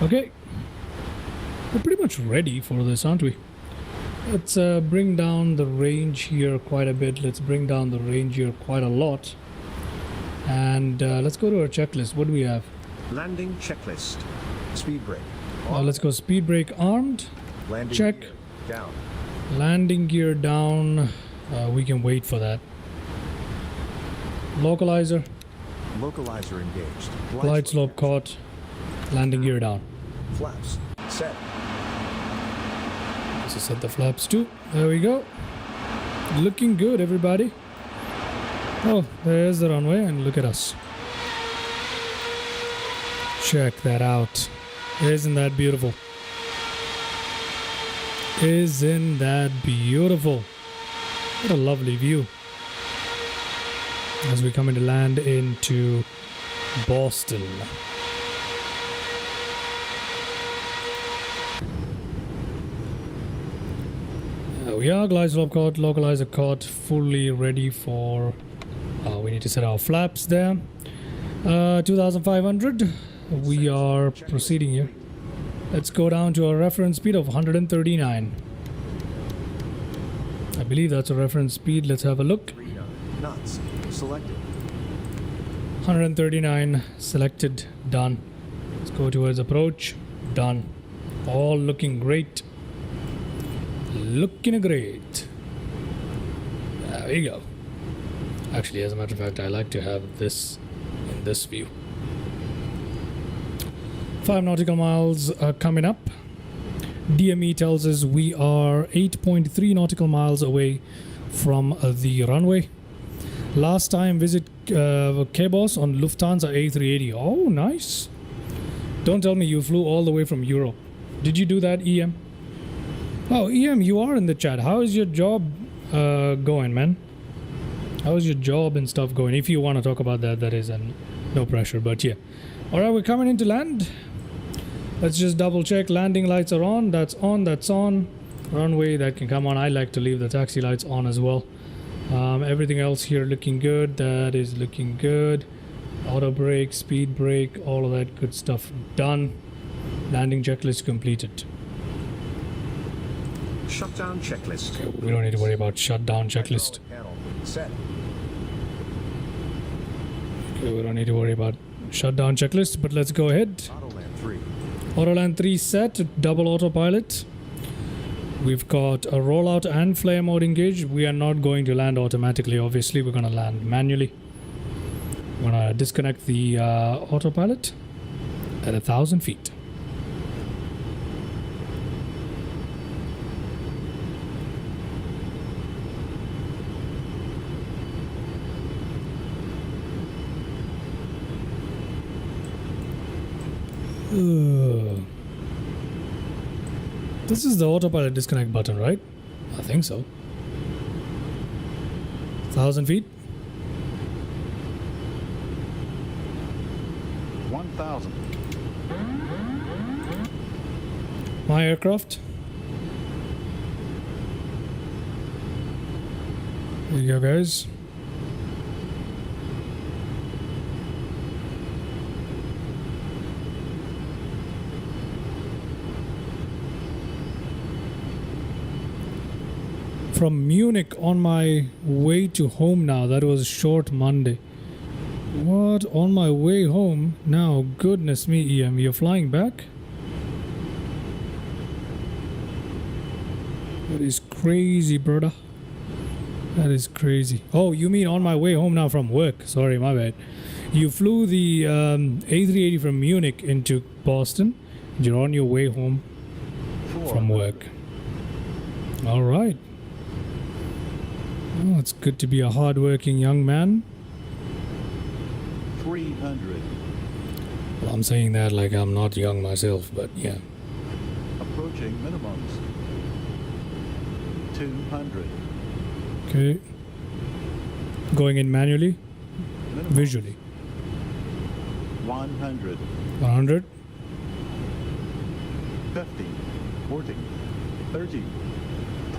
Okay, we're pretty much ready for this, aren't we? Let's bring down the range here quite a bit. Let's bring down the range here quite a lot. And let's go to our checklist. What do we have? Landing checklist. Speed brake. Let's go speed brake armed. Landing Check. gear down. Landing gear down. We can wait for that. Localizer. Localizer engaged. Glide slope caught. Landing gear down. Flaps. Set. So set the flaps too. There we go. Looking good, everybody. Oh, there's the runway, and look at us. Check that out. Isn't that beautiful? Isn't that beautiful? What a lovely view. As we come into land into Boston. There we are, glide slope caught, localizer caught, fully ready for... we need to set our flaps there. 2,500. We are proceeding here. Let's go down to a reference speed of 139. I believe that's a reference speed. Let's have a look. Knots. Selected. 139 selected. Done. Let's go towards approach. Done. All looking great. Looking great. There we go. Actually, as a matter of fact, I like to have this in this view. 5 nautical miles coming up. DME tells us we are 8.3 nautical miles away from the runway. Last time visit KBOS on Lufthansa A380. Oh, nice. Don't tell me you flew all the way from Europe. Did you do that, EM? Oh, EM, you are in the chat. How is your job going, man? How is your job and stuff going? If you want to talk about that, that is no pressure, but yeah. Alright, we're coming into land. Let's just double check. Landing lights are on. That's on. That's on. Runway, that can come on. I like to leave the taxi lights on as well. Everything else here looking good. That is looking good. Auto brake, speed brake, all of that good stuff done. Landing checklist completed. Shutdown checklist. Okay, we don't need to worry about shutdown checklist. Panel. Set. Okay, we don't need to worry about shutdown checklist, but let's go ahead. Autoland 3. Autoland 3 set, double autopilot. We've got a rollout and flare mode engaged. We are not going to land automatically, obviously. We're going to land manually. We're going to disconnect the autopilot at 1,000 feet. This is the autopilot disconnect button, right? I think so. 1,000 feet. 1,000. My aircraft. There you go, guys. From Munich on my way to home now. That was short Monday. What? On my way home now? Goodness me, EM. You're flying back? That is crazy, brother. That is crazy. Oh, you mean on my way home now from work? Sorry, my bad. You flew the A380 from Munich into Boston. You're on your way home from work. All right. Oh, it's good to be a hard-working young man. 300. Well, I'm saying that like I'm not young myself, but yeah. Approaching minimums. 200. Okay. Going in manually, Minimum. visually. 100. 100. 50. 40. 30.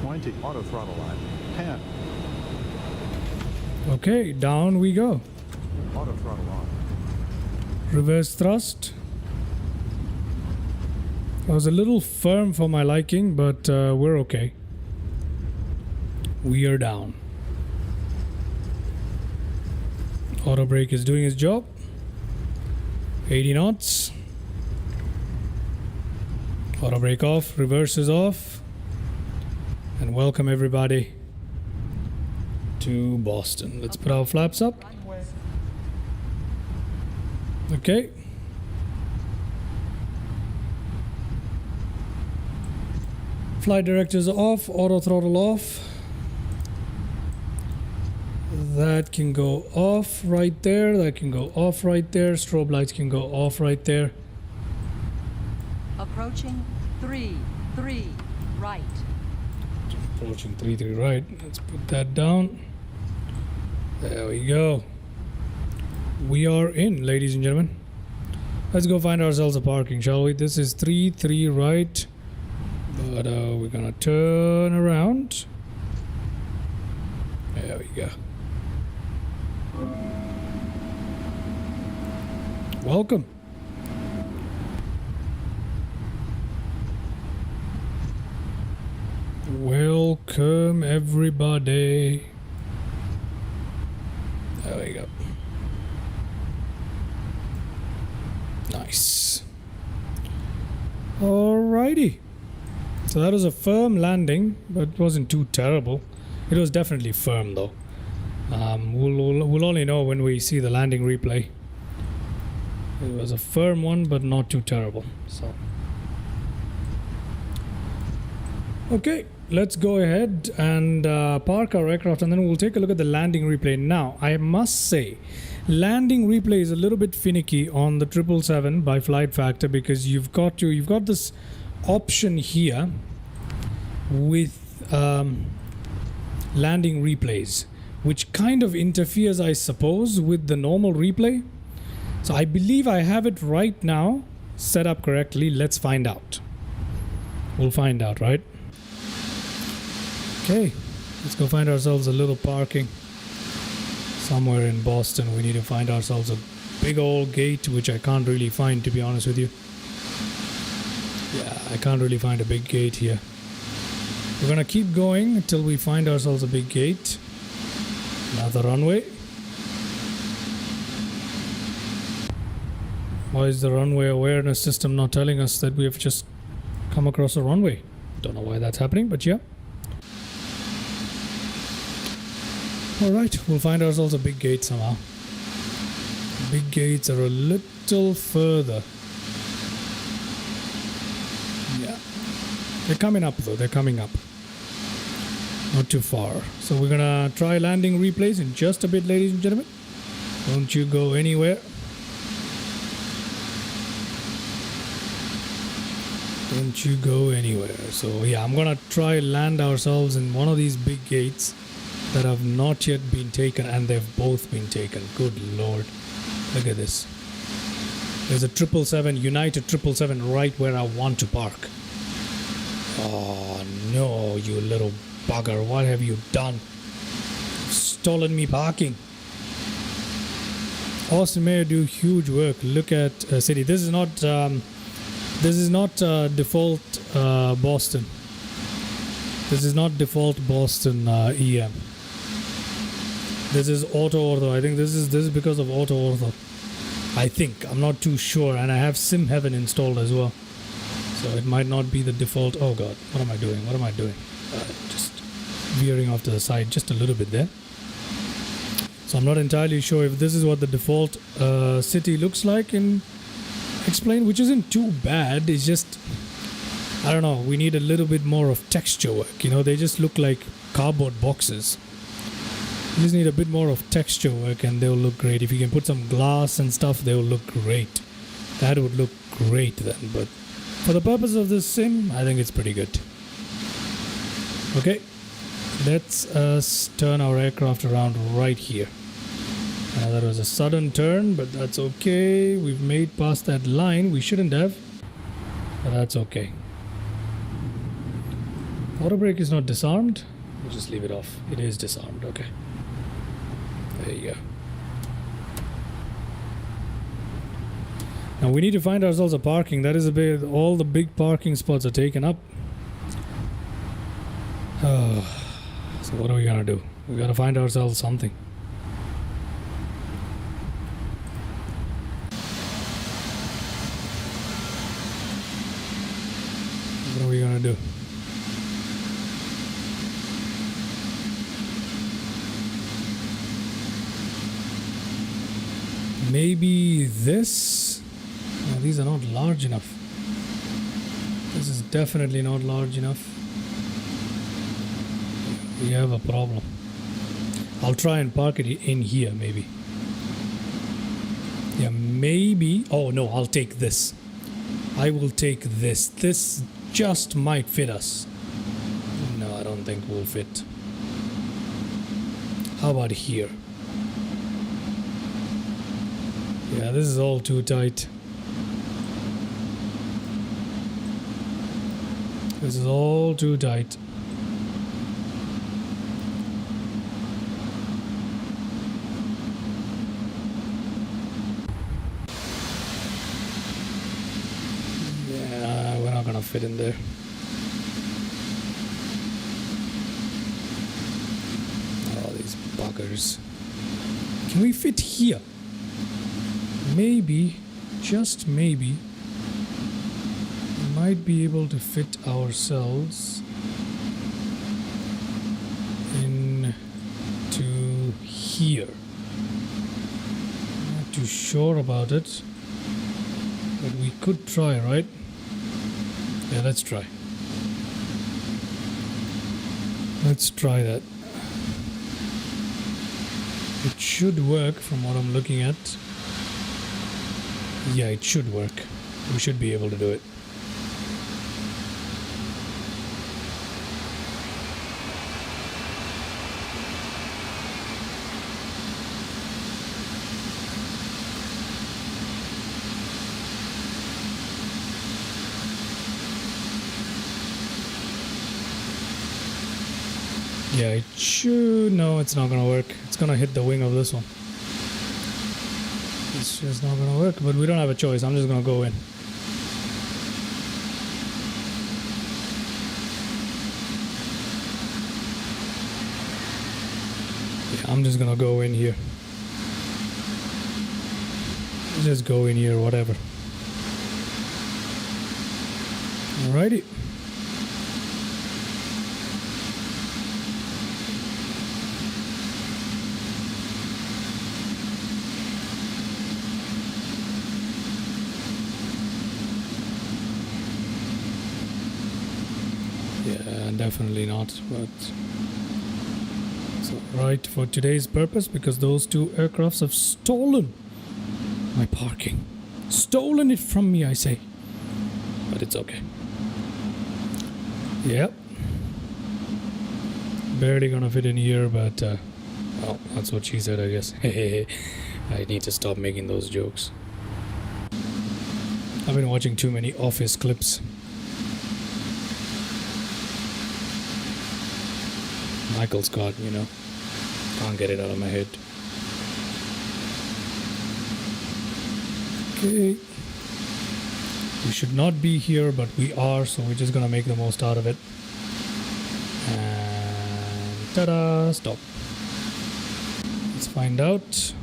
20. Auto throttle line. 10. Okay, down we go. Auto throttle on. Reverse thrust. I was a little firm for my liking, but we're okay. We are down. Auto brake is doing its job. 80 knots. Auto brake off, reverse is off. And welcome everybody to Boston. Let's put our flaps up. Okay. Flight directors off, auto throttle off. That can go off right there. That can go off right there. Strobe lights can go off right there. Approaching 3, 3, right. Approaching 3 right. Let's put that down. There we go. We are in, ladies and gentlemen. Let's go find ourselves a parking, shall we? This is 3 right. But we're gonna turn around. There we go. Welcome. Welcome, everybody. There we go. Nice. Alrighty. So that was a firm landing, but it wasn't too terrible. It was definitely firm, though. We'll only know when we see the landing replay. It was a firm one, but not too terrible. So, okay, let's go ahead and park our aircraft, and then we'll take a look at the landing replay. Now, I must say, landing replay is a little bit finicky on the 777 by FlightFactor, because you've got this option here with landing replays, which kind of interferes, I suppose, with the normal replay. So I believe I have it right now set up correctly. Let's find out. We'll find out, right? Okay, let's go find ourselves a little parking somewhere in Boston. We need to find ourselves a big old gate, which I can't really find, to be honest with you. Yeah, I can't really find a big gate here. We're gonna keep going until we find ourselves a big gate. Another runway. Why is the runway awareness system not telling us that we have just come across a runway? Don't know why that's happening, but yeah. Alright, we'll find ourselves a big gate somehow. Big gates are a little further. Yeah. They're coming up though, they're coming up. Not too far. So we're gonna try landing replays in just a bit, ladies and gentlemen. Don't you go anywhere. Don't you go anywhere. So yeah, I'm gonna try land ourselves in one of these big gates that have not yet been taken, and they've both been taken. Good lord. Look at this. There's a 777, United 777 right where I want to park. Oh no, you little bugger. What have you done? You've stolen me parking. Austin Mayor do huge work. Look at city. This is not default Boston. This is not default Boston EM. This is AutoOrtho. I think this is because of AutoOrtho. I think. I'm not too sure. And I have SimHeaven installed as well. So it might not be the default. Oh god, what am I doing? What am I doing? Just veering off to the side just a little bit there. So I'm not entirely sure if this is what the default city looks like in Explain, which isn't too bad. It's just, I don't know, we need a little bit more of texture work. You know, they just look like cardboard boxes. You just need a bit more of texture work and they'll look great. If you can put some glass and stuff, they'll look great. That would look great then, but for the purpose of this sim, I think it's pretty good. Okay, let's turn our aircraft around right here. That was a sudden turn, but that's okay. We've made past that line. We shouldn't have, but that's okay. Auto brake is not disarmed. We'll just leave it off. It is disarmed. Okay. There you go. Now we need to find ourselves a parking. That is a bit. All the big parking spots are taken up. So what are we gonna do? We gotta find ourselves something. What are we gonna do? maybe this. No, these are not large enough. This is definitely not large enough. We have a problem. I'll try and park it in here, maybe. Yeah, maybe. Oh no, I'll take this. I will take this. This just might fit us. No, I don't think we'll fit. How about here? Yeah, this is all too tight. This is all too tight. Yeah, we're not gonna fit in there. Oh, these buggers. Can we fit here? Maybe, just maybe, we might be able to fit ourselves into here. Not too sure about it, but we could try, right? Yeah, let's try. Let's try that. It should work from what I'm looking at. Yeah, it should work. We should be able to do it. Yeah, it should. No, it's not gonna work. It's gonna hit the wing of this one. It's just not gonna work, but we don't have a choice. I'm just gonna go in. Yeah, I'm just gonna go in here. Just go in here, whatever. Alrighty. Definitely not, but it's alright for today's purpose because those two aircrafts have stolen my parking. Stolen it from me, I say. But it's okay. Yep. Barely gonna fit in here, but well, that's what she said, I guess. I need to stop making those jokes. I've been watching too many Office clips. Michael Scott, you know, can't get it out of my head. Okay, we should not be here, but we are, so we're just gonna make the most out of it. And ta-da! Stop. Let's find out.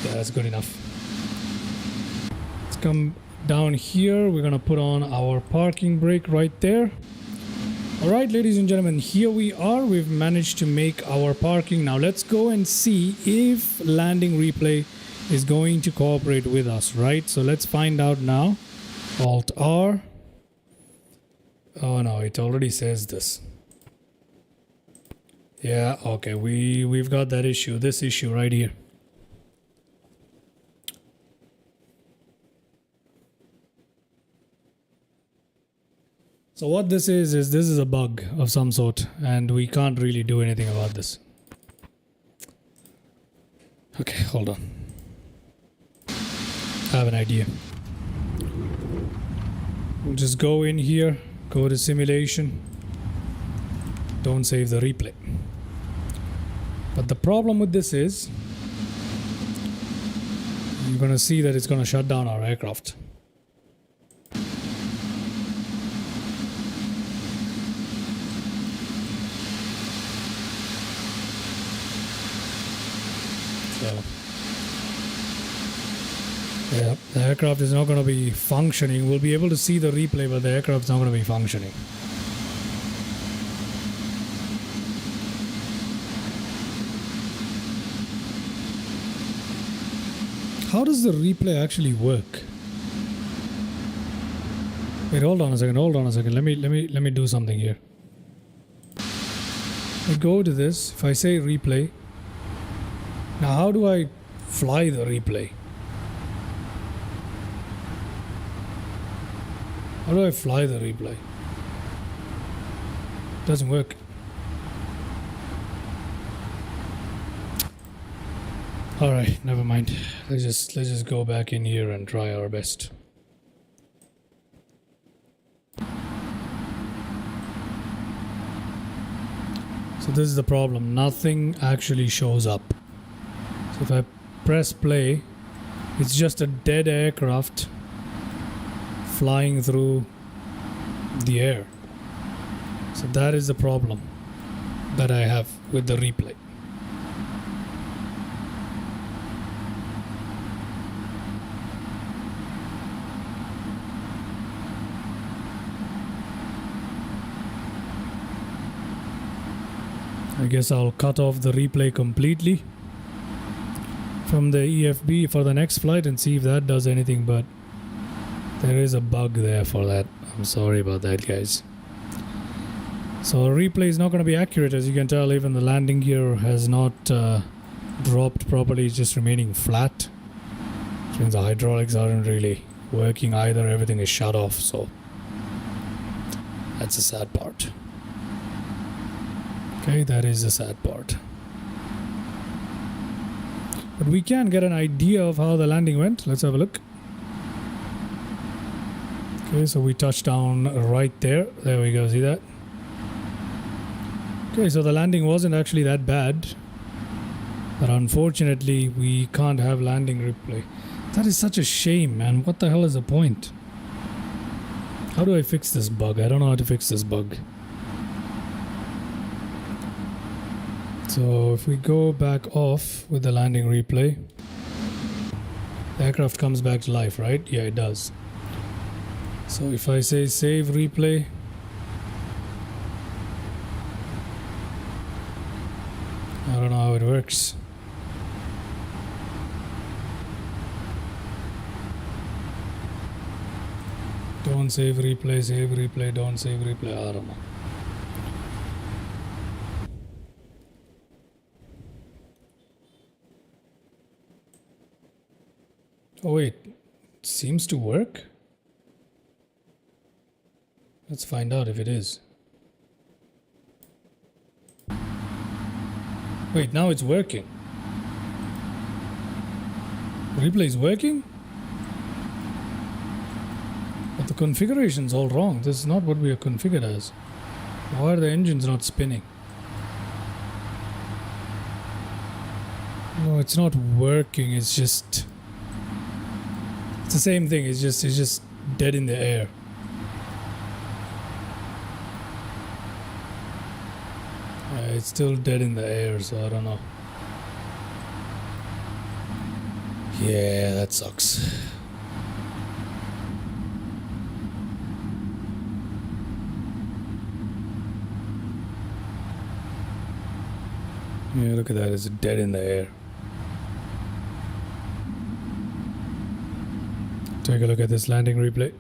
Yeah, that's good enough. Let's come down here. We're gonna put on our parking brake right there. Alright, ladies and gentlemen, here we are. We've managed to make our parking. Now let's go and see if landing replay is going to cooperate with us, right? So let's find out now. Alt R. Oh no, it already says this. Yeah, okay, we've got that issue, this issue right here. So what this is this is a bug of some sort, and we can't really do anything about this. Okay, hold on. I have an idea. We'll just go in here, go to simulation. Don't save the replay. But the problem with this is, you're gonna see that it's gonna shut down our aircraft. Yeah, the aircraft is not going to be functioning. We'll be able to see the replay, but the aircraft is not going to be functioning. how does the replay actually work? Wait, hold on a second. Let me do something here. I go to this. If I say replay, now how do I fly the replay? How do I fly the replay? Doesn't work. All right, never mind. Let's just go back in here and try our best. So this is the problem. Nothing actually shows up. So if I press play, it's just a dead aircraft flying through the air. So that is the problem that I have with the replay. I guess I'll cut off the replay completely from the EFB for the next flight and see if that does anything, but there is a bug there for that. I'm sorry about that, guys. So replay is not going to be accurate. As you can tell, even the landing gear has not dropped properly. It's just remaining flat, which means the hydraulics aren't really working either. Everything is shut off, so that's the sad part. Okay, that is the sad part. But we can get an idea of how the landing went. Let's have a look. Okay, so we touched down right there. There we go, see that? Okay, so the landing wasn't actually that bad. But unfortunately, we can't have landing replay. That is such a shame, man. What the hell is the point? How do I fix this bug? I don't know how to fix this bug. So if we go back off with the landing replay, the aircraft comes back to life, right? Yeah, it does. So if I say save replay, I don't know how it works. Don't save replay, don't save replay, I don't know. Oh wait, it seems to work. Let's find out if it is. Wait, now it's working. Replay is working? But the configuration's all wrong. This is not what we are configured as. Why are the engines not spinning? No, it's not working. It's just... It's the same thing. It's just dead in the air. It's still dead in the air, so I don't know. Yeah, that sucks. Yeah, look at that. It's dead in the air. Take a look at this landing replay.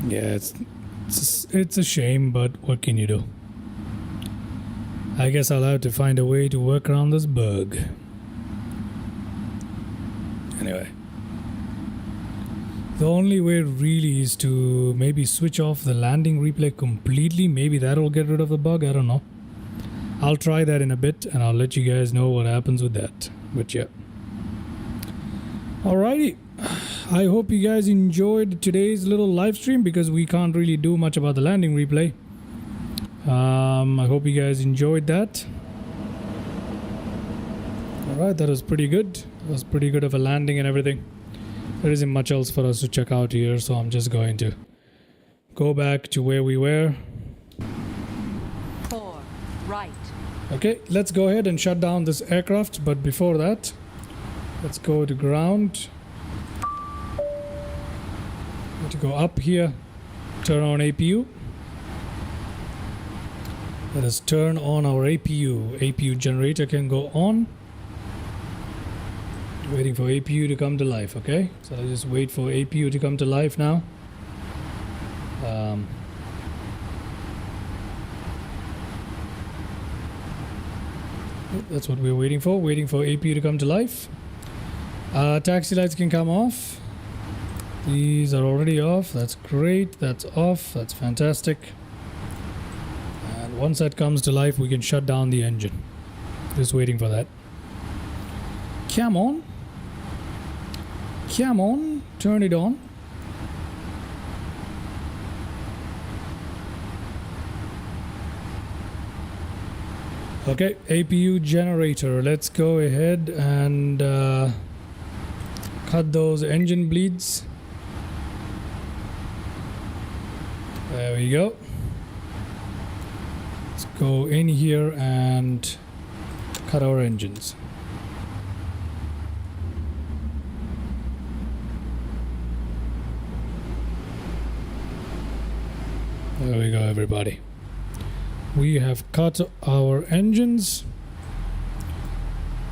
Yeah, it's a shame, but what can you do? I guess I'll have to find a way to work around this bug. Anyway. The only way really is to maybe switch off the landing replay completely. Maybe that'll get rid of the bug. I don't know. I'll try that in a bit and I'll let you guys know what happens with that. But yeah. Alrighty. I hope you guys enjoyed today's little live stream because we can't really do much about the landing replay. I hope you guys enjoyed that. Alright, that was pretty good. That was pretty good of a landing and everything. There isn't much else for us to check out here, so I'm just going to go back to where we were. 4 right. Okay, let's go ahead and shut down this aircraft, but before that, let's go to ground. to go up here, turn on APU. Let us turn on our APU. APU generator can go on. Waiting for APU to come to life, okay? So I'll just wait for APU to come to life now. That's what we're waiting for APU to come to life. Taxi lights can come off. These are already off. That's great. That's off. That's fantastic. And once that comes to life, we can shut down the engine. Just waiting for that. Come on. Come on. Turn it on. Okay, APU generator. Let's go ahead and cut those engine bleeds. There we go. Let's go in here and cut our engines. There we go, everybody. We have cut our engines,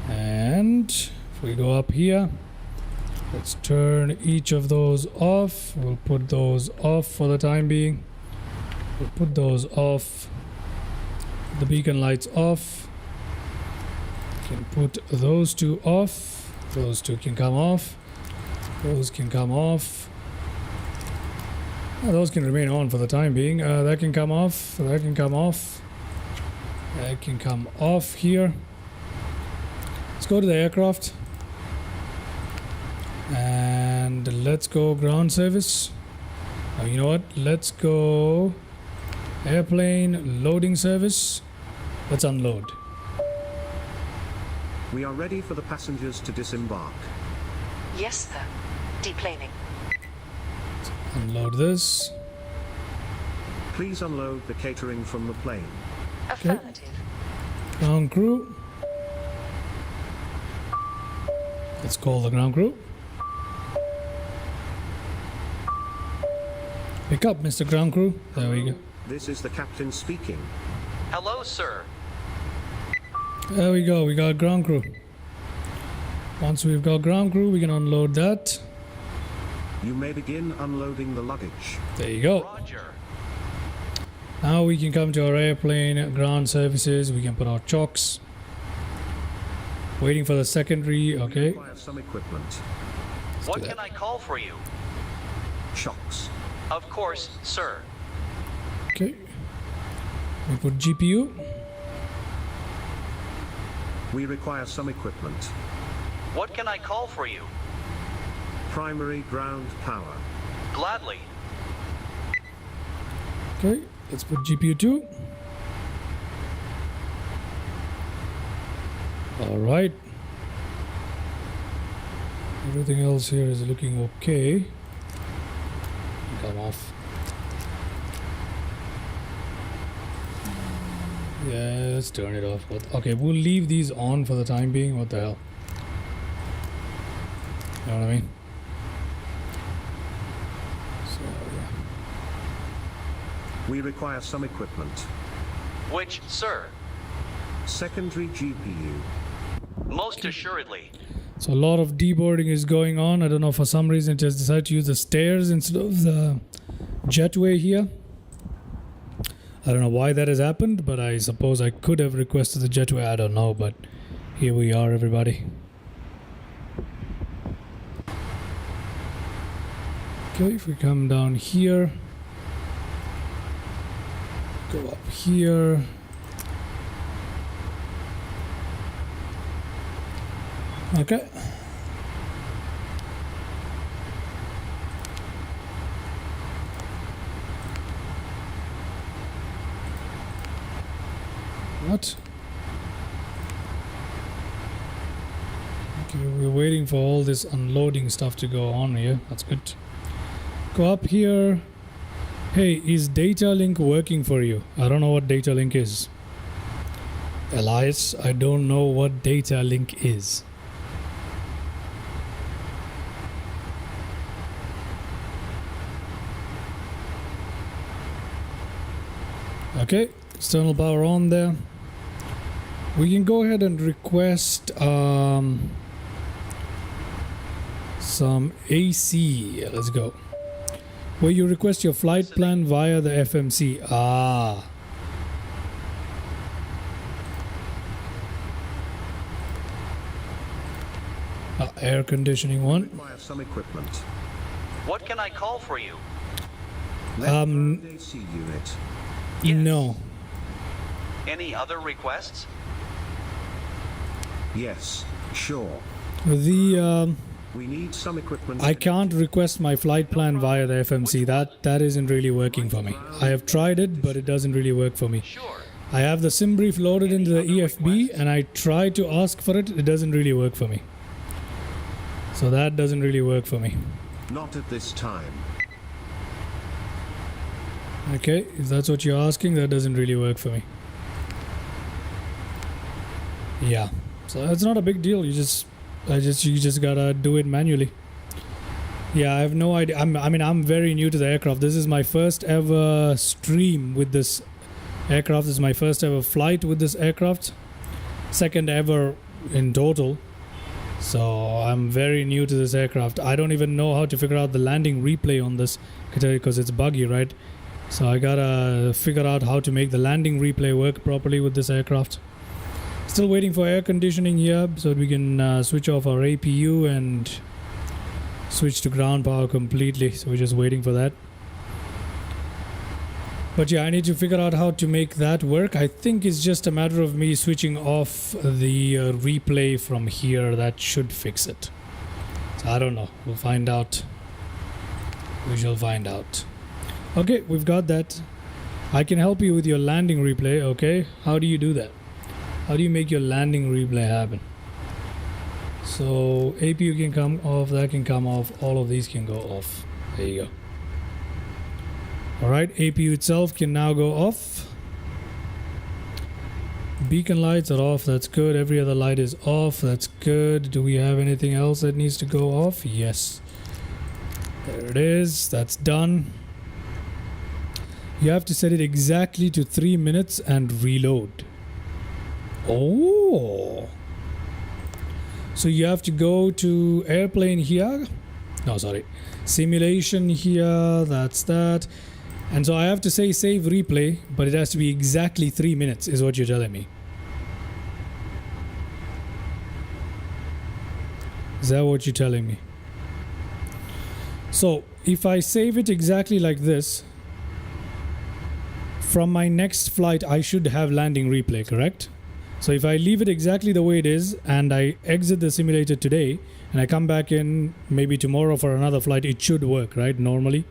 and if we go up here, let's turn each of those off. We'll put those off for the time being. We'll put those off. The beacon lights off. Can put those two off. Those two can come off. Those can come off. Those can remain on for the time being. That can come off. That can come off. That can come off here. Let's go to the aircraft. And let's go ground service. Oh, you know what? Let's go airplane loading service. Let's unload. We are ready for the passengers to disembark. Yes, sir. Deplaning. Unload this. Please unload the catering from the plane. Affirmative. Ground crew. Let's call the ground crew. Pick up, Mr. Ground Crew. There we go. This is the captain speaking. Hello, sir. There we go. We got ground crew. Once we've got ground crew, we can unload that. You may begin unloading the luggage. There you go. Roger. Now we can come to our airplane ground services. We can put our chocks. Waiting for the secondary. We Okay. require some equipment. What do can that. I call for you? Chocks. Of course, sir. Okay. We put GPU. We require some equipment. What can I call for you? Primary ground power. Gladly. Okay. Let's put GPU 2. All right. Everything else here is looking okay. Come off. Yeah, let's turn it off. Okay, we'll leave these on for the time being. What the hell? You know what I mean? So, yeah. We require some equipment. Which, sir? Secondary GPU. Most assuredly. So a lot of deboarding is going on. I don't know, for some reason it just decided to use the stairs instead of the jetway here. I don't know why that has happened, but I suppose I could have requested the jetway. I don't know, but here we are, everybody. Okay, if we come down here, go up here. Okay. What? Okay, we're waiting for all this unloading stuff to go on here. That's good. Go up here. Hey, is data link working for you? I don't know what data link is. Elias, I don't know what data link is. Okay, external power on there. We can go ahead and request some AC. Let's go. Where you request your flight plan via the FMC. Air conditioning one. Require some equipment. What can I call for you? Left ground AC unit. Yes. No. Any other requests? Yes, sure. The We need some equipment. I can't request my flight plan via the FMC. That isn't really working for me. I have tried it, but it doesn't really work for me. Sure. I have the sim brief loaded into the EFB, and I try to ask for it. It doesn't really work for me. So that doesn't really work for me. Not at this time. Okay, if that's what you're asking, that doesn't really work for me. Yeah, so it's not a big deal. You just gotta do it manually. Yeah, I have no idea. I'm very new to the aircraft. This is my first ever stream with this aircraft. This is my first ever flight with this aircraft. Second ever in total. So I'm very new to this aircraft. I don't even know how to figure out the landing replay on this because it's buggy, right? So I gotta figure out how to make the landing replay work properly with this aircraft. Still waiting for air conditioning here so we can switch off our APU and switch to ground power completely. So we're just waiting for that. But yeah, I need to figure out how to make that work. I think it's just a matter of me switching off the replay from here. That should fix it. So I don't know. We'll find out. We shall find out. Okay, we've got that. I can help you with your landing replay, okay? How do you do that? How do you make your landing replay happen? So APU can come off, that can come off, all of these can go off. There you go. Alright, APU itself can now go off. Beacon lights are off, that's good. Every other light is off, that's good. Do we have anything else that needs to go off? Yes. There it is, that's done. You have to set it exactly to 3 minutes and reload. Oh. So you have to go to airplane here. No, sorry. Simulation here, that's that. And so I have to say save replay, but it has to be exactly 3 minutes is what you're telling me. Is that what you're telling me? So if I save it exactly like this, from my next flight I should have landing replay, correct? So if I leave it exactly the way it is and I exit the simulator today and I come back in maybe tomorrow for another flight, it should work, right? Normally.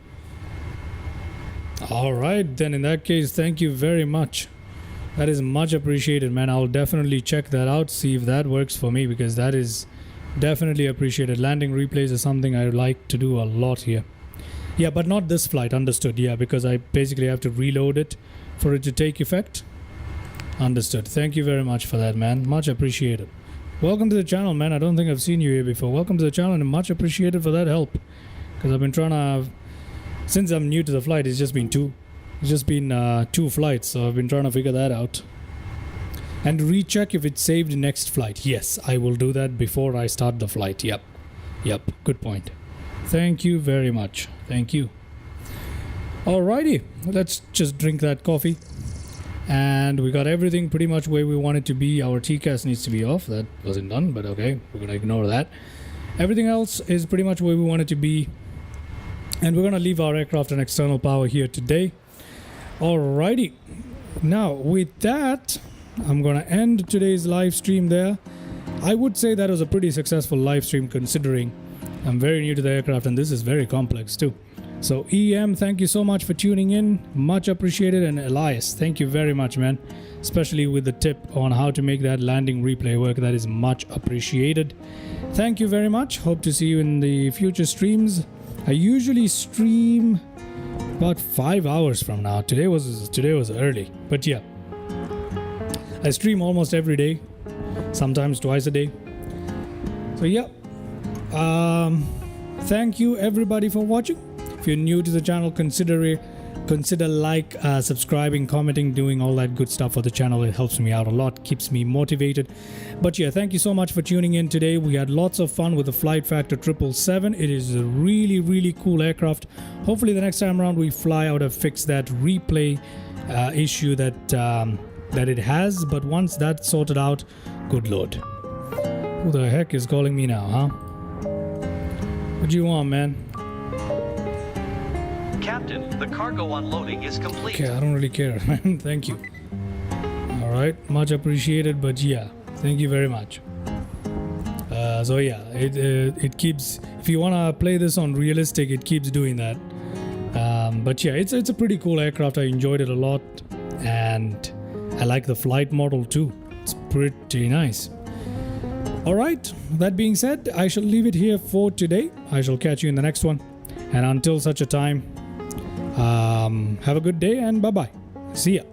Alright, then in that case, thank you very much. That is much appreciated, man. I'll definitely check that out, see if that works for me, because that is definitely appreciated. Landing replays is something I like to do a lot here. Yeah, but not this flight, understood. Yeah, because I basically have to reload it for it to take effect. Understood. Thank you very much for that, man. Much appreciated. Welcome to the channel, man. I don't think I've seen you here before. Welcome to the channel and much appreciated for that help. Because I've been trying to... Since I'm new to the flight, it's just been two flights, so I've been trying to figure that out. And recheck if it's saved next flight. Yes, I will do that before I start the flight. Yep. Good point. Thank you very much. Thank you. Alrighty, let's just drink that coffee. And we got everything pretty much where we want it to be. Our TCAS needs to be off. That wasn't done, but okay, we're gonna ignore that. Everything else is pretty much where we want it to be. And we're gonna leave our aircraft on external power here today. Alrighty. Now, with that, I'm gonna end today's live stream there. I would say that was a pretty successful live stream considering I'm very new to the aircraft and this is very complex too. So EM, thank you so much for tuning in. Much appreciated. And Elias, thank you very much, man. Especially with the tip on how to make that landing replay work. That is much appreciated. Thank you very much. Hope to see you in the future streams. I usually stream about 5 hours from now. Today was early, but yeah. I stream almost every day, sometimes twice a day. So yeah. Thank you everybody for watching. If you're new to the channel, consider consider subscribing, commenting, doing all that good stuff for the channel. It helps me out a lot, keeps me motivated. But yeah, thank you so much for tuning in today. We had lots of fun with the FlightFactor 777. It is a really cool aircraft. Hopefully the next time around we fly out and fix that replay issue that it has. But once that's sorted out, good lord. Who the heck is calling me now, huh? What do you want, man? Captain, the cargo unloading is complete. Okay, I don't really care. Thank you. Alright, much appreciated, but yeah, thank you very much. So yeah, it keeps, if you want to play this on realistic, it keeps doing that. But yeah, it's a pretty cool aircraft. I enjoyed it a lot, and I like the flight model too. It's pretty nice. Alright, that being said, I shall leave it here for today. I shall catch you in the next one. And until such a time, have a good day and bye-bye. See ya.